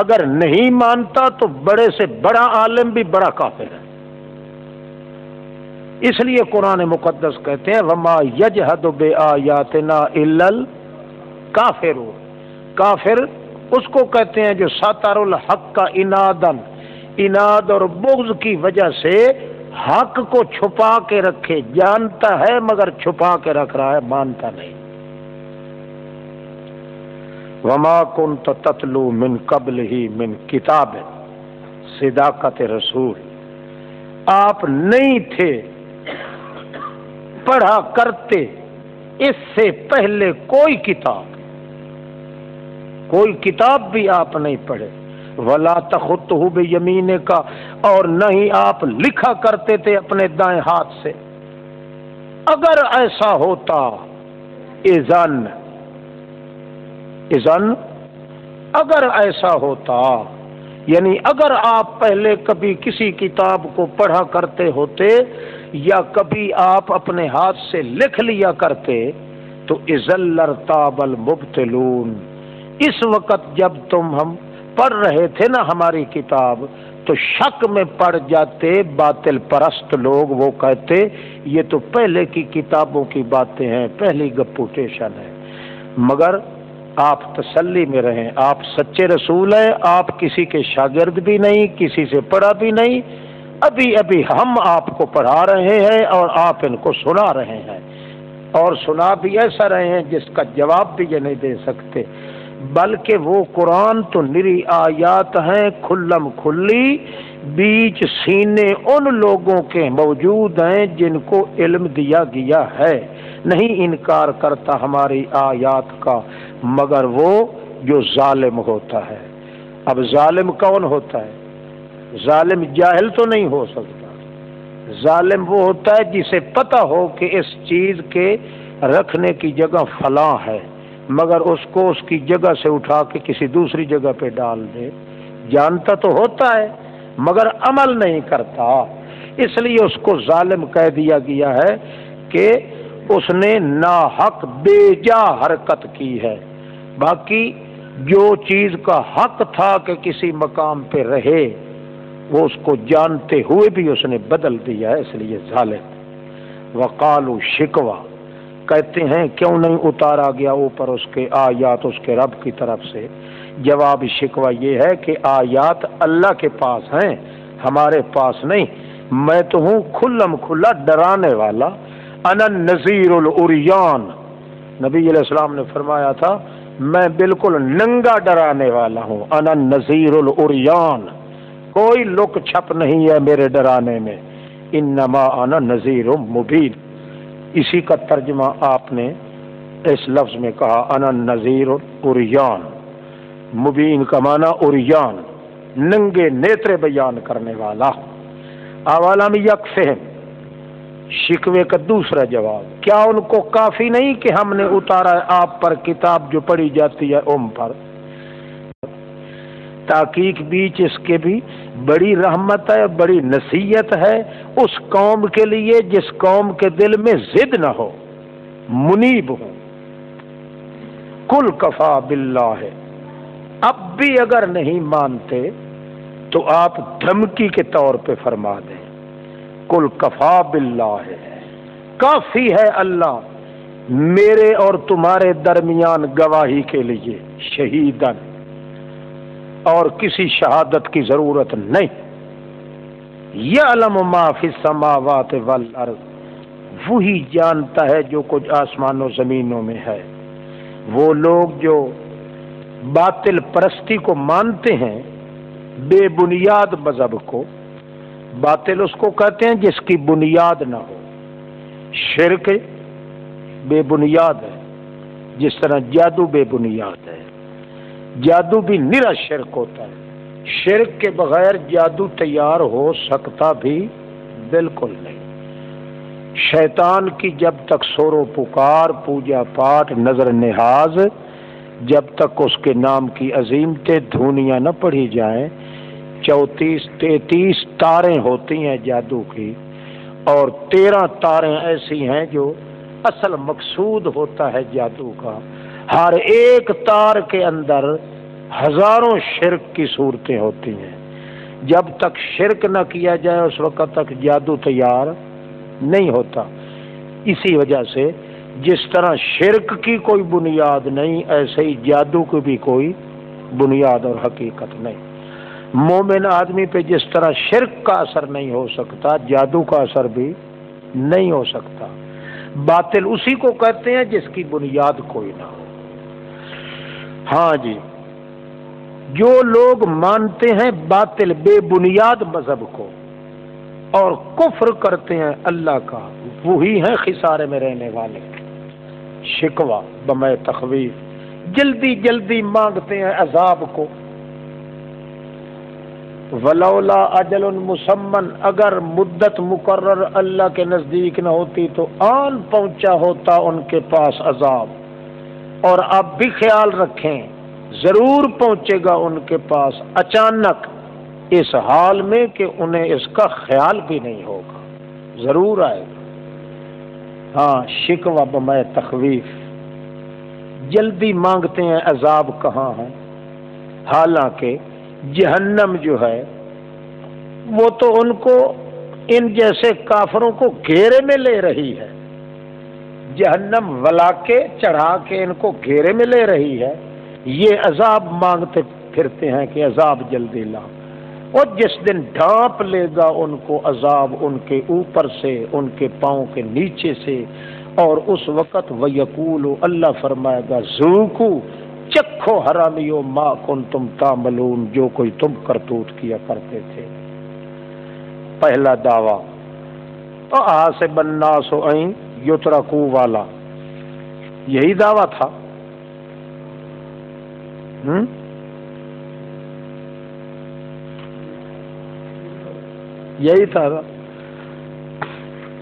S2: اگر نہیں مانتا تو بڑے سے بڑا عالم بھی بڑا کافر ہے. اس لیے قرآن مقدس کہتے ہیں وَمَا يَجْحَدُ بِآيَاتِنَا إِلَّا الْكَافِرُونَ. کافر اس کو کہتے ہیں جو ساتر الحق کا انادن، اناد اور بغض کی وجہ سے حق کو چھپا کے رکھے. جانتا ہے مگر چھپا کے رکھ رہا ہے، مانتا نہیں. وما كنت تتلو من قبلہ من کتاب، صداقت رسول، آپ نہیں تھے پڑھا کرتے اس سے پہلے کوئی کتاب بھی آپ نہیں پڑھے. ولا تخطہ بیمینک، اور نہیں آپ لکھا کرتے تھے اپنے دائیں ہاتھ سے. اگر ایسا ہوتا اذن اگر ایسا ہوتا، یعنی اگر آپ پہلے کبھی کسی کتاب کو پڑھا کرتے ہوتے یا کبھی آپ اپنے ہاتھ سے لکھ لیا کرتے تو اذا لارتاب المبطلون، اس وقت جب ہم پڑھ رہے تھے نا ہماری کتاب تو شک میں پڑ جاتے باطل پرست لوگ. وہ کہتے یہ تو پہلے کی کتابوں کی باتیں ہیں، پہلی گپوٹیشن ہے. مگر آپ تسلی میں رہیں، آپ سچے رسول ہیں، آپ کسی کے شاگرد بھی نہیں، کسی سے پڑھا بھی نہیں. ابھی ہم آپ کو پڑھا رہے ہیں اور آپ ان کو سنا رہے ہیں، اور سنا بھی ایسا رہے ہیں جس کا جواب بھی یہ نہیں دے سکتے. بلکہ وہ قرآن تو نری آیات ہیں کھلم کھلی، بیچ سینے ان لوگوں کے موجود ہیں جن کو علم دیا گیا ہے. نہیں انکار کرتا ہماری آیات کا مگر وہ جو ظالم ہوتا ہے. اب ظالم کون ہوتا ہے؟ ظالم جاہل تو نہیں ہو سکتا. ظالم وہ ہوتا ہے جسے پتہ ہو کہ اس چیز کے رکھنے کی جگہ فلاں ہے مگر اس کو اس کی جگہ سے اٹھا کے کسی دوسری جگہ پہ ڈال دے. جانتا تو ہوتا ہے مگر عمل نہیں کرتا، اس لیے اس کو ظالم کہہ دیا گیا ہے کہ اس نے ناحق بے جا حرکت کی ہے. باقی جو چیز کا حق تھا کہ کسی مقام پہ رہے وہ اس کو جانتے ہوئے بھی اس نے بدل دیا ہے، اس لیے ظالم. وقالوا شکوا، کہتے ہیں کیوں نہیں اتارا گیا اوپر اس کے آیات اس کے رب کی طرف سے. جواب شکوہ یہ ہے کہ آیات اللہ کے پاس ہیں، ہمارے پاس نہیں. میں تو ہوں کھلم کھلا ڈرانے والا. انا النذیر العریان، نبی علیہ السلام نے فرمایا تھا میں بالکل ننگا ڈرانے والا ہوں. انا النذیر العریان، کوئی لک چھپ نہیں ہے میرے ڈرانے میں. انما انا نذیر مبین، اسی کا ترجمہ آپ نے اس لفظ میں کہا انا النذیر العریان. مبین کا معنی عریان، ننگے نیترے بیان کرنے والا. اولم یکفہم، شکوے کا دوسرا جواب، کیا ان کو کافی نہیں کہ ہم نے اتارا ہے آپ پر کتاب جو پڑھی جاتی ہے پر؟ تحقیق بیچ اس کے بھی بڑی رحمت ہے، بڑی نصیحت ہے اس قوم کے لیے جس قوم کے دل میں ضد نہ ہو، منیب ہو۔ کل کفا باللہ ہے، اب بھی اگر نہیں مانتے تو آپ دھمکی کے طور پہ فرما دیں، کل کفا باللہ ہے، کافی ہے اللہ میرے اور تمہارے درمیان گواہی کے لیے، شہیدن، اور کسی شہادت کی ضرورت نہیں۔ یعلم ما فی السماوات والارض، وہی جانتا ہے جو کچھ آسمان و زمینوں میں ہے۔ وہ لوگ جو باطل پرستی کو مانتے ہیں، بے بنیاد مذہب کو، باطل اس کو کہتے ہیں جس کی بنیاد نہ ہو، شرک بے بنیاد ہے، جس طرح جادو بے بنیاد ہے، جادو بھی نرا شرک ہوتا ہے، شرک کے بغیر جادو تیار ہو سکتا بھی بالکل نہیں۔ شیطان کی جب تک سور و پکار، پوجا پاٹ، نظر نہاز، جب تک اس کے نام کی عظیمتیں دھونیاں نہ پڑھی جائیں، 34-33 تاریں ہوتی ہیں جادو کی، اور 13 تاریں ایسی ہیں جو اصل مقصود ہوتا ہے جادو کا، ہر ایک تار کے اندر ہزاروں شرک کی صورتیں ہوتی ہیں۔ جب تک شرک نہ کیا جائے اس وقت تک جادو تیار نہیں ہوتا۔ اسی وجہ سے جس طرح شرک کی کوئی بنیاد نہیں، ایسے ہی جادو کی بھی کوئی بنیاد اور حقیقت نہیں۔ مومن آدمی پہ جس طرح شرک کا اثر نہیں ہو سکتا، جادو کا اثر بھی نہیں ہو سکتا۔ باطل اسی کو کہتے ہیں جس کی بنیاد کوئی نہ ہو۔ ہاں جی، جو لوگ مانتے ہیں باطل بے بنیاد مذہب کو اور کفر کرتے ہیں اللہ کا، وہی ہیں خسارے میں رہنے والے۔ شکوہ بمے تخویف، جلدی جلدی مانگتے ہیں عذاب کو۔ ولولا اجل مسمن، اگر مدت مقرر اللہ کے نزدیک نہ ہوتی تو آن پہنچا ہوتا ان کے پاس عذاب، اور آپ بھی خیال رکھیں ضرور پہنچے گا ان کے پاس اچانک، اس حال میں کہ انہیں اس کا خیال بھی نہیں ہوگا، ضرور آئے گا۔ ہاں، شکوہ بمے تخویف، جلدی مانگتے ہیں عذاب کہاں ہے، حالانکہ جہنم جو ہے وہ تو ان کو، ان جیسے کافروں کو گھیرے میں لے رہی ہے، جہنم ولا کے چڑھا کے ان کو گھیرے میں لے رہی ہے، یہ عذاب مانگتے پھرتے ہیں کہ عذاب جلدی لا، اور جس دن ڈھانپ لے گا ان کو عذاب ان کے اوپر سے، ان کے پاؤں کے نیچے سے، اور اس وقت وَيَقُولُ، اللہ فرمائے گا ذُوقُوا، چکھو حرامیو ما کنتم تعملون، جو کوئی تم کرتوت کیا کرتے تھے۔ پہلا دعویٰ احسب الناس ان یترکوا والا، یہی دعویٰ تھا۔ یہی تھا،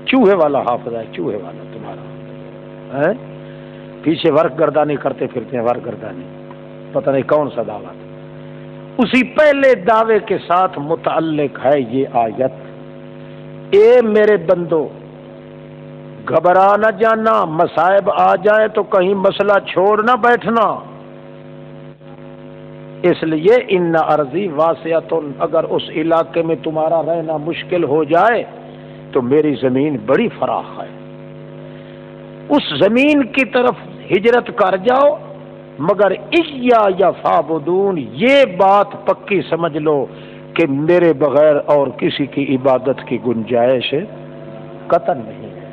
S2: چوہے والا حافظ ہے، چوہے والا تمہارا، پیچھے ورق گردانی کرتے پھرتے ہیں، ورق گردانی، پتہ نہیں کون سا دعویٰ تھا۔ اسی پہلے دعوے کے ساتھ متعلق ہے یہ آیت، اے میرے بندو گھبرا نہ جانا، مصائب آ جائیں تو کہیں مسئلہ چھوڑ نہ بیٹھنا، اس لیے ان ارضی واسعۃ، اگر اس علاقے میں تمہارا رہنا مشکل ہو جائے تو میری زمین بڑی فراخ ہے، اس زمین کی طرف ہجرت کر جاؤ، مگر یا فعبدون، یہ بات پکی سمجھ لو کہ میرے بغیر اور کسی کی عبادت کی گنجائش قطعاً نہیں ہے۔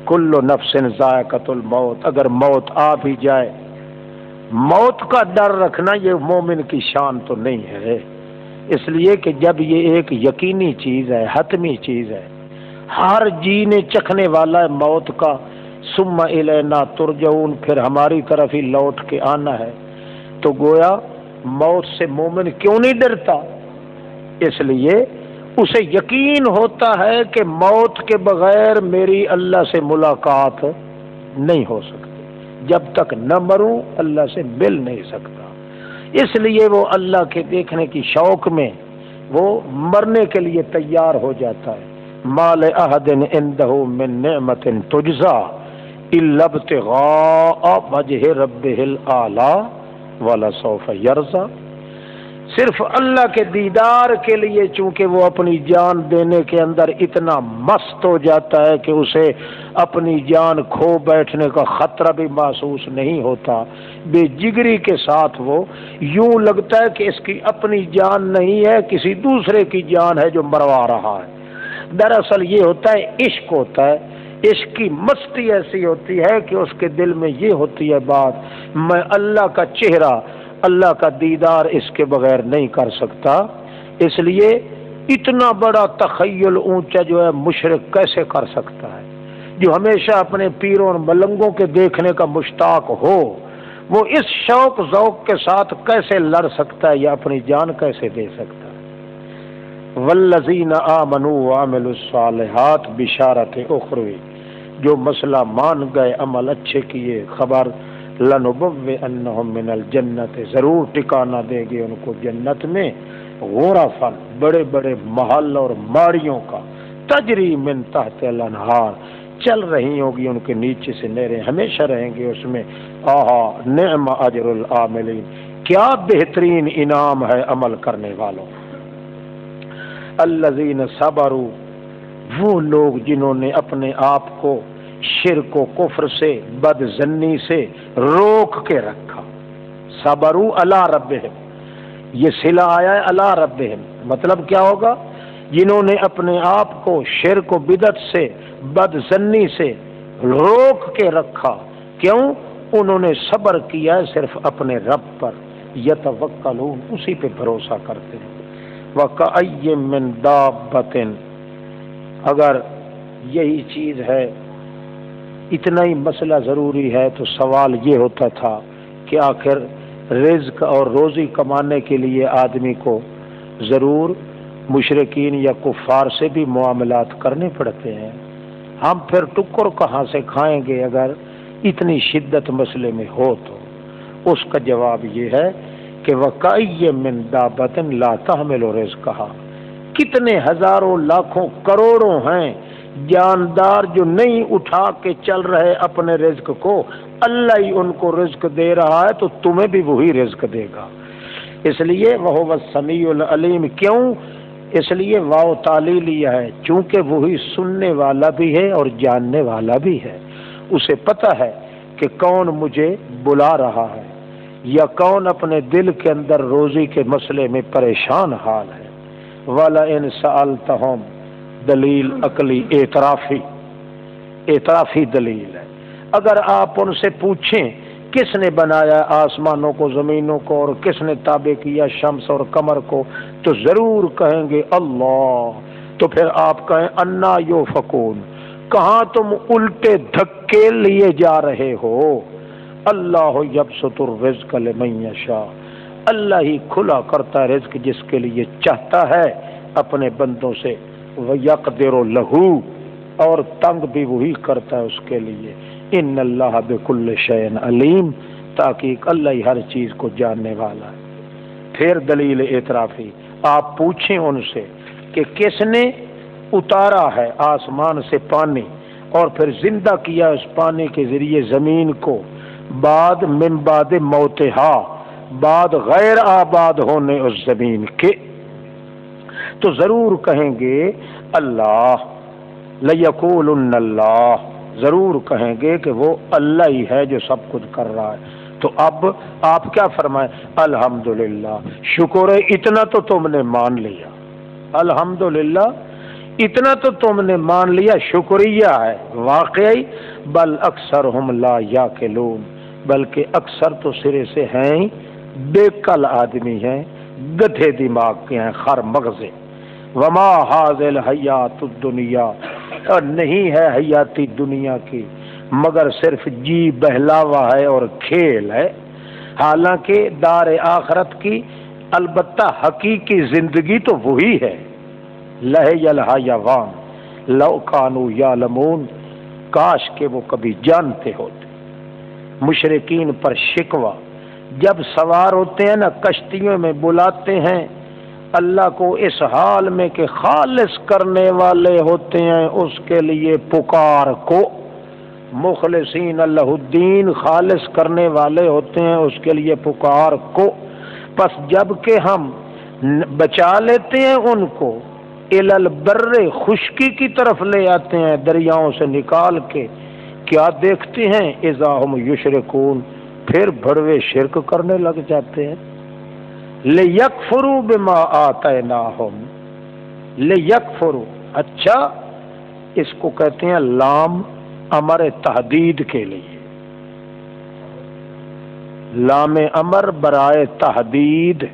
S2: کل نفس ذائقۃ الموت، اگر موت آ بھی جائے، موت کا ڈر رکھنا یہ مومن کی شان تو نہیں ہے، اس لیے کہ جب یہ ایک یقینی چیز ہے، حتمی چیز ہے، ہر جی نے چکھنے والا ہے موت کا، ثم الینا ترجعون، پھر ہماری طرف ہی لوٹ کے آنا ہے، تو گویا موت سے مومن کیوں نہیں ڈرتا؟ اس لیے اسے یقین ہوتا ہے کہ موت کے بغیر میری اللہ سے ملاقات نہیں ہو سکتی، جب تک نہ مروں اللہ سے مل نہیں سکتا، اس لیے وہ اللہ کے دیکھنے کی شوق میں وہ مرنے کے لیے تیار ہو جاتا ہے. مال احد عنده من نعمت تجزا الا ابتغاء وجه ربه الاعلى ولسوف يرضى. صرف اللہ کے دیدار کے لیے چونکہ وہ اپنی جان دینے کے اندر اتنا مست ہو جاتا ہے کہ اسے اپنی جان کھو بیٹھنے کا خطرہ بھی محسوس نہیں ہوتا. بے جگری کے ساتھ وہ یوں لگتا ہے کہ اس کی اپنی جان نہیں ہے، کسی دوسرے کی جان ہے جو مروا رہا ہے. دراصل یہ ہوتا ہے عشق ہوتا ہے. عشق کی مستی ایسی ہوتی ہے کہ اس کے دل میں یہ ہوتی ہے بات، میں اللہ کا چہرہ، اللہ کا دیدار اس کے بغیر نہیں کر سکتا. اس لیے اتنا بڑا تخیل اونچا جو ہے مشرک کیسے کر سکتا ہے؟ جو ہمیشہ اپنے پیروں اور ملنگوں کے دیکھنے کا مشتاق ہو، وہ اس شوق ذوق کے ساتھ کیسے لڑ سکتا ہے یا اپنی جان کیسے دے سکتا ہے؟ والذین آمنوا وعملوا الصالحات بشارت اخروی، جو مسئلہ مان گئے عمل اچھے کیے، خبر لنبوئنہم من الجنت، ضرور ٹھکانہ دے گے ان کو جنت میں، غرفا، بڑے بڑے محل اور ماڑیوں کا، تجری من تحت الانہار، چل رہی ہوگی ان کے نیچے سے نہریں، ہمیشہ رہیں گے اس میں. آہا نعم اجر العاملین، کیا بہترین انعام ہے عمل کرنے والوں. الذین صبروا، وہ لوگ جنہوں نے اپنے آپ کو شرک و کفر سے، بد ظنی سے روک کے رکھا. صبروا علی ربہم، یہ صلہ آیا ہے علی ربہم، مطلب کیا ہوگا؟ جنہوں نے اپنے آپ کو شرک و بدعت سے، بد ظنی سے روک کے رکھا. کیوں؟ انہوں نے صبر کیا ہے صرف اپنے رب پر. یتوکلون، اسی پہ بھروسہ کرتے ہیں. وَكَأَيٍّ مِّن دَابَّةٍ، اگر یہی چیز ہے، اتنا ہی مسئلہ ضروری ہے، تو سوال یہ ہوتا تھا کہ آخر رزق اور روزی کمانے کے لیے آدمی کو ضرور مشرکین یا کفار سے بھی معاملات کرنے پڑتے ہیں. ہم پھر ٹکر کہاں سے کھائیں گے اگر اتنی شدت مسئلے میں ہو تو؟ اس کا جواب یہ ہے کہ وَكَأَيٍّ مِّن دَابَّةٍ لَا تَحْمِلُ رِزْقَهَا، کتنے ہزاروں لاکھوں کروڑوں ہیں جاندار جو نہیں اٹھا کے چل رہے اپنے رزق کو، اللہ ہی ان کو رزق دے رہا ہے، تو تمہیں بھی وہی رزق دے گا. اس لیے وَهُوَ السَّمِيعُ الْعَلِيمُ، کیوں؟ اس لیے واو تعلیلیہ ہے، چونکہ وہی سننے والا بھی ہے اور جاننے والا بھی ہے. اسے پتہ ہے کہ کون مجھے بلا رہا ہے یا کون اپنے دل کے اندر روزی کے مسئلے میں پریشان حال ہے. وَلَئِن سَأَلْتَهُمْ، دلیل عقلی اعترافی دلیل ہے. اگر آپ ان سے پوچھیں کس نے بنایا آسمانوں کو، زمینوں کو، اور کس نے تابع کیا شمس اور قمر کو، تو ضرور کہیں گے اللہ. تو پھر آپ کہیں انا یوفکون، کہاں تم الٹے دھکے لیے جا رہے ہو. اللہ یبسط الرزق لمن یشاء، اللہ ہی کھلا کرتا ہے رزق جس کے لیے چاہتا ہے اپنے بندوں سے. وَيَقْدِرُ لَهُ، اور تنگ بھی وہی کرتا ہے اس کے لیے. ان اللہ بكل شيء علیم، تحقیق اللہ ہی ہر چیز کو جاننے والا ہے. پھر دلیل اعترافی، آپ پوچھیں ان سے کہ کس نے اتارا ہے آسمان سے پانی اور پھر زندہ کیا اس پانی کے ذریعے زمین کو، بعد من بعد موتہا، بعد غیر آباد ہونے اس زمین کے، تو ضرور کہیں گے اللہ. لیقولن اللہ، ضرور کہیں گے کہ وہ اللہ ہی ہے جو سب کچھ کر رہا ہے. تو اب آپ کیا فرمائیں؟ الحمدللہ، شکر ہے اتنا تو تم نے مان لیا. الحمدللہ، اتنا تو تم نے مان لیا، شکریہ ہے واقعی. بل اکثرہم لا یاقلون، بلکہ اکثر تو سرے سے ہیں بے کل آدمی ہیں، گدھے دماغ کے ہیں، خر مغزے. وما ھذہ الحیات الدنیا، اور نہیں ہے حیاتی دنیا کی مگر صرف جی بہلاوا ہے اور کھیل ہے. حالانکہ دار آخرت کی البتہ حقیقی زندگی تو وہی ہے. لہی الحیوان لو کانوا یعلمون، کاش کہ وہ کبھی جانتے ہوتے. مشرکین پر شکوہ جب سوار ہوتے ہیں نا کشتیوں میں بلاتے ہیں اللہ کو اس حال میں کہ خالص کرنے والے ہوتے ہیں اس کے لیے پکار کو، مخلصین اللہ الدین، خالص کرنے والے ہوتے ہیں اس کے لیے پکار کو۔ پس جب کہ ہم بچا لیتے ہیں ان کو الی البر، خشکی کی طرف لے آتے ہیں دریاؤں سے نکال کے، کیا دیکھتے ہیں اذا ہم یشرکون، پھر بھڑوے شرک کرنے لگ جاتے ہیں۔ لیکفروا بما آتیناہم، لیکفروا، اچھا اس کو کہتے ہیں لام امر تحدید کے لیے، لام امر برائے تحدید،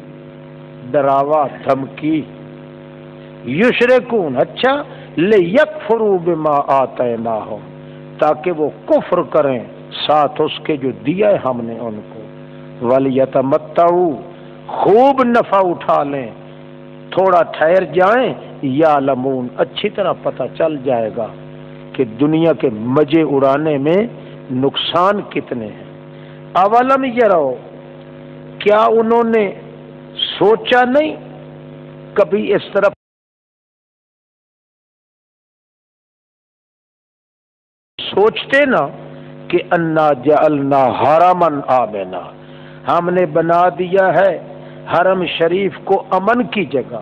S2: ڈراوا دھمکی، یشرکون، اچھا لیکفروا بما آتیناہم، تاکہ وہ کفر کریں ساتھ اس کے جو دیا ہے ہم نے ان کو، ولیتمتعوا، خوب نفع اٹھا لیں، تھوڑا ٹھہر جائیں، یعلمون، اچھی طرح پتہ چل جائے گا کہ دنیا کے مزے اڑانے میں نقصان کتنے ہیں۔ اولم یرو، کیا انہوں نے سوچا نہیں کبھی اس طرف سوچتے نا کہ انا جعلنا حرما آمنا، ہم نے بنا دیا ہے حرم شریف کو امن کی جگہ،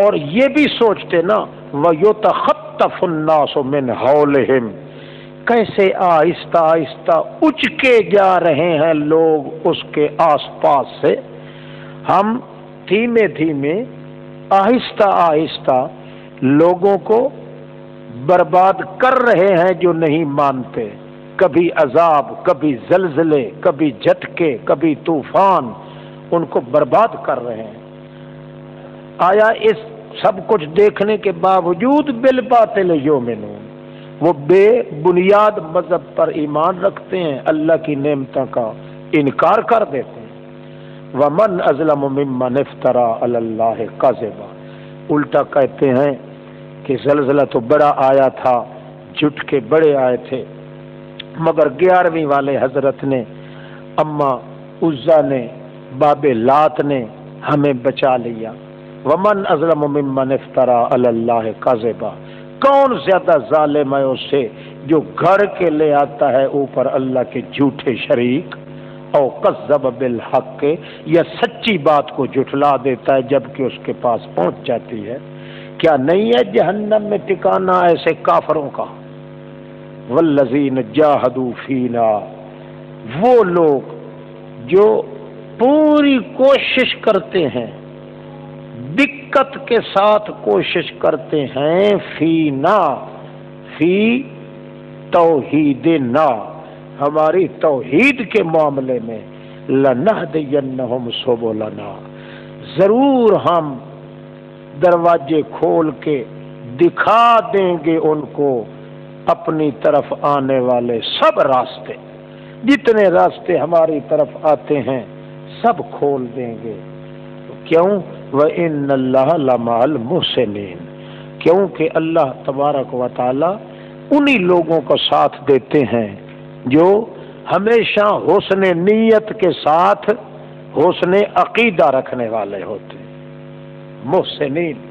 S2: اور یہ بھی سوچتے نا وَيُتَخَطَّفُ النَّاسُ مِنْ حَوْلِهِمْ، کیسے آہستہ آہستہ اچکے جا رہے ہیں لوگ اس کے آس پاس سے، ہم دھیمے دھیمے آہستہ آہستہ لوگوں کو برباد کر رہے ہیں جو نہیں مانتے، کبھی عذاب، کبھی زلزلے، کبھی جھٹکے، کبھی طوفان، ان کو برباد کر رہے ہیں۔ آیا اس سب کچھ دیکھنے کے باوجود بالباطل یؤمنون، وہ بے بنیاد مذہب پر ایمان رکھتے ہیں، اللہ کی نعمتوں کا انکار کر دیتے ہیں۔ ومن اظلم ممن افترى علی اللہ کذبا، الٹا کہتے ہیں کہ زلزلہ تو بڑا آیا تھا، جھٹکے بڑے آئے تھے، مگر 11ویں والے حضرت نے، اما عزا نے، باب لات نے ہمیں بچا لیا۔ ومن اظلم ممن افترى علی اللہ کذبا، کون زیادہ ظالم ہے اس سے جو گھڑ کے لے آتا ہے اوپر اللہ کے جھوٹے شریک، او کذب بالحق، یا سچی بات کو جھٹلا دیتا ہے جبکہ اس کے پاس پہنچ جاتی ہے۔ کیا نہیں ہے جہنم میں ٹھکانہ ایسے کافروں کا؟ والذین جاہدوا فینا، وہ لوگ جو پوری کوشش کرتے ہیں، دقت کے ساتھ کوشش کرتے ہیں، فینا، فی توحیدنا، ہماری توحید کے معاملے میں، لنہدینہم سبلنا، ضرور ہم دروازے کھول کے دکھا دیں گے ان کو اپنی طرف آنے والے سب راستے، جتنے راستے ہماری طرف آتے ہیں سب کھول دیں گے۔ کیوں؟ وَإِنَّ اللَّهَ لَمَعَ الْمُحْسِنِينَ، کیونکہ اللہ تبارک و تعالی انہی لوگوں کو ساتھ دیتے ہیں جو ہمیشہ حسن نیت کے ساتھ حسن عقیدہ رکھنے والے ہوتے ہیں، محسنین۔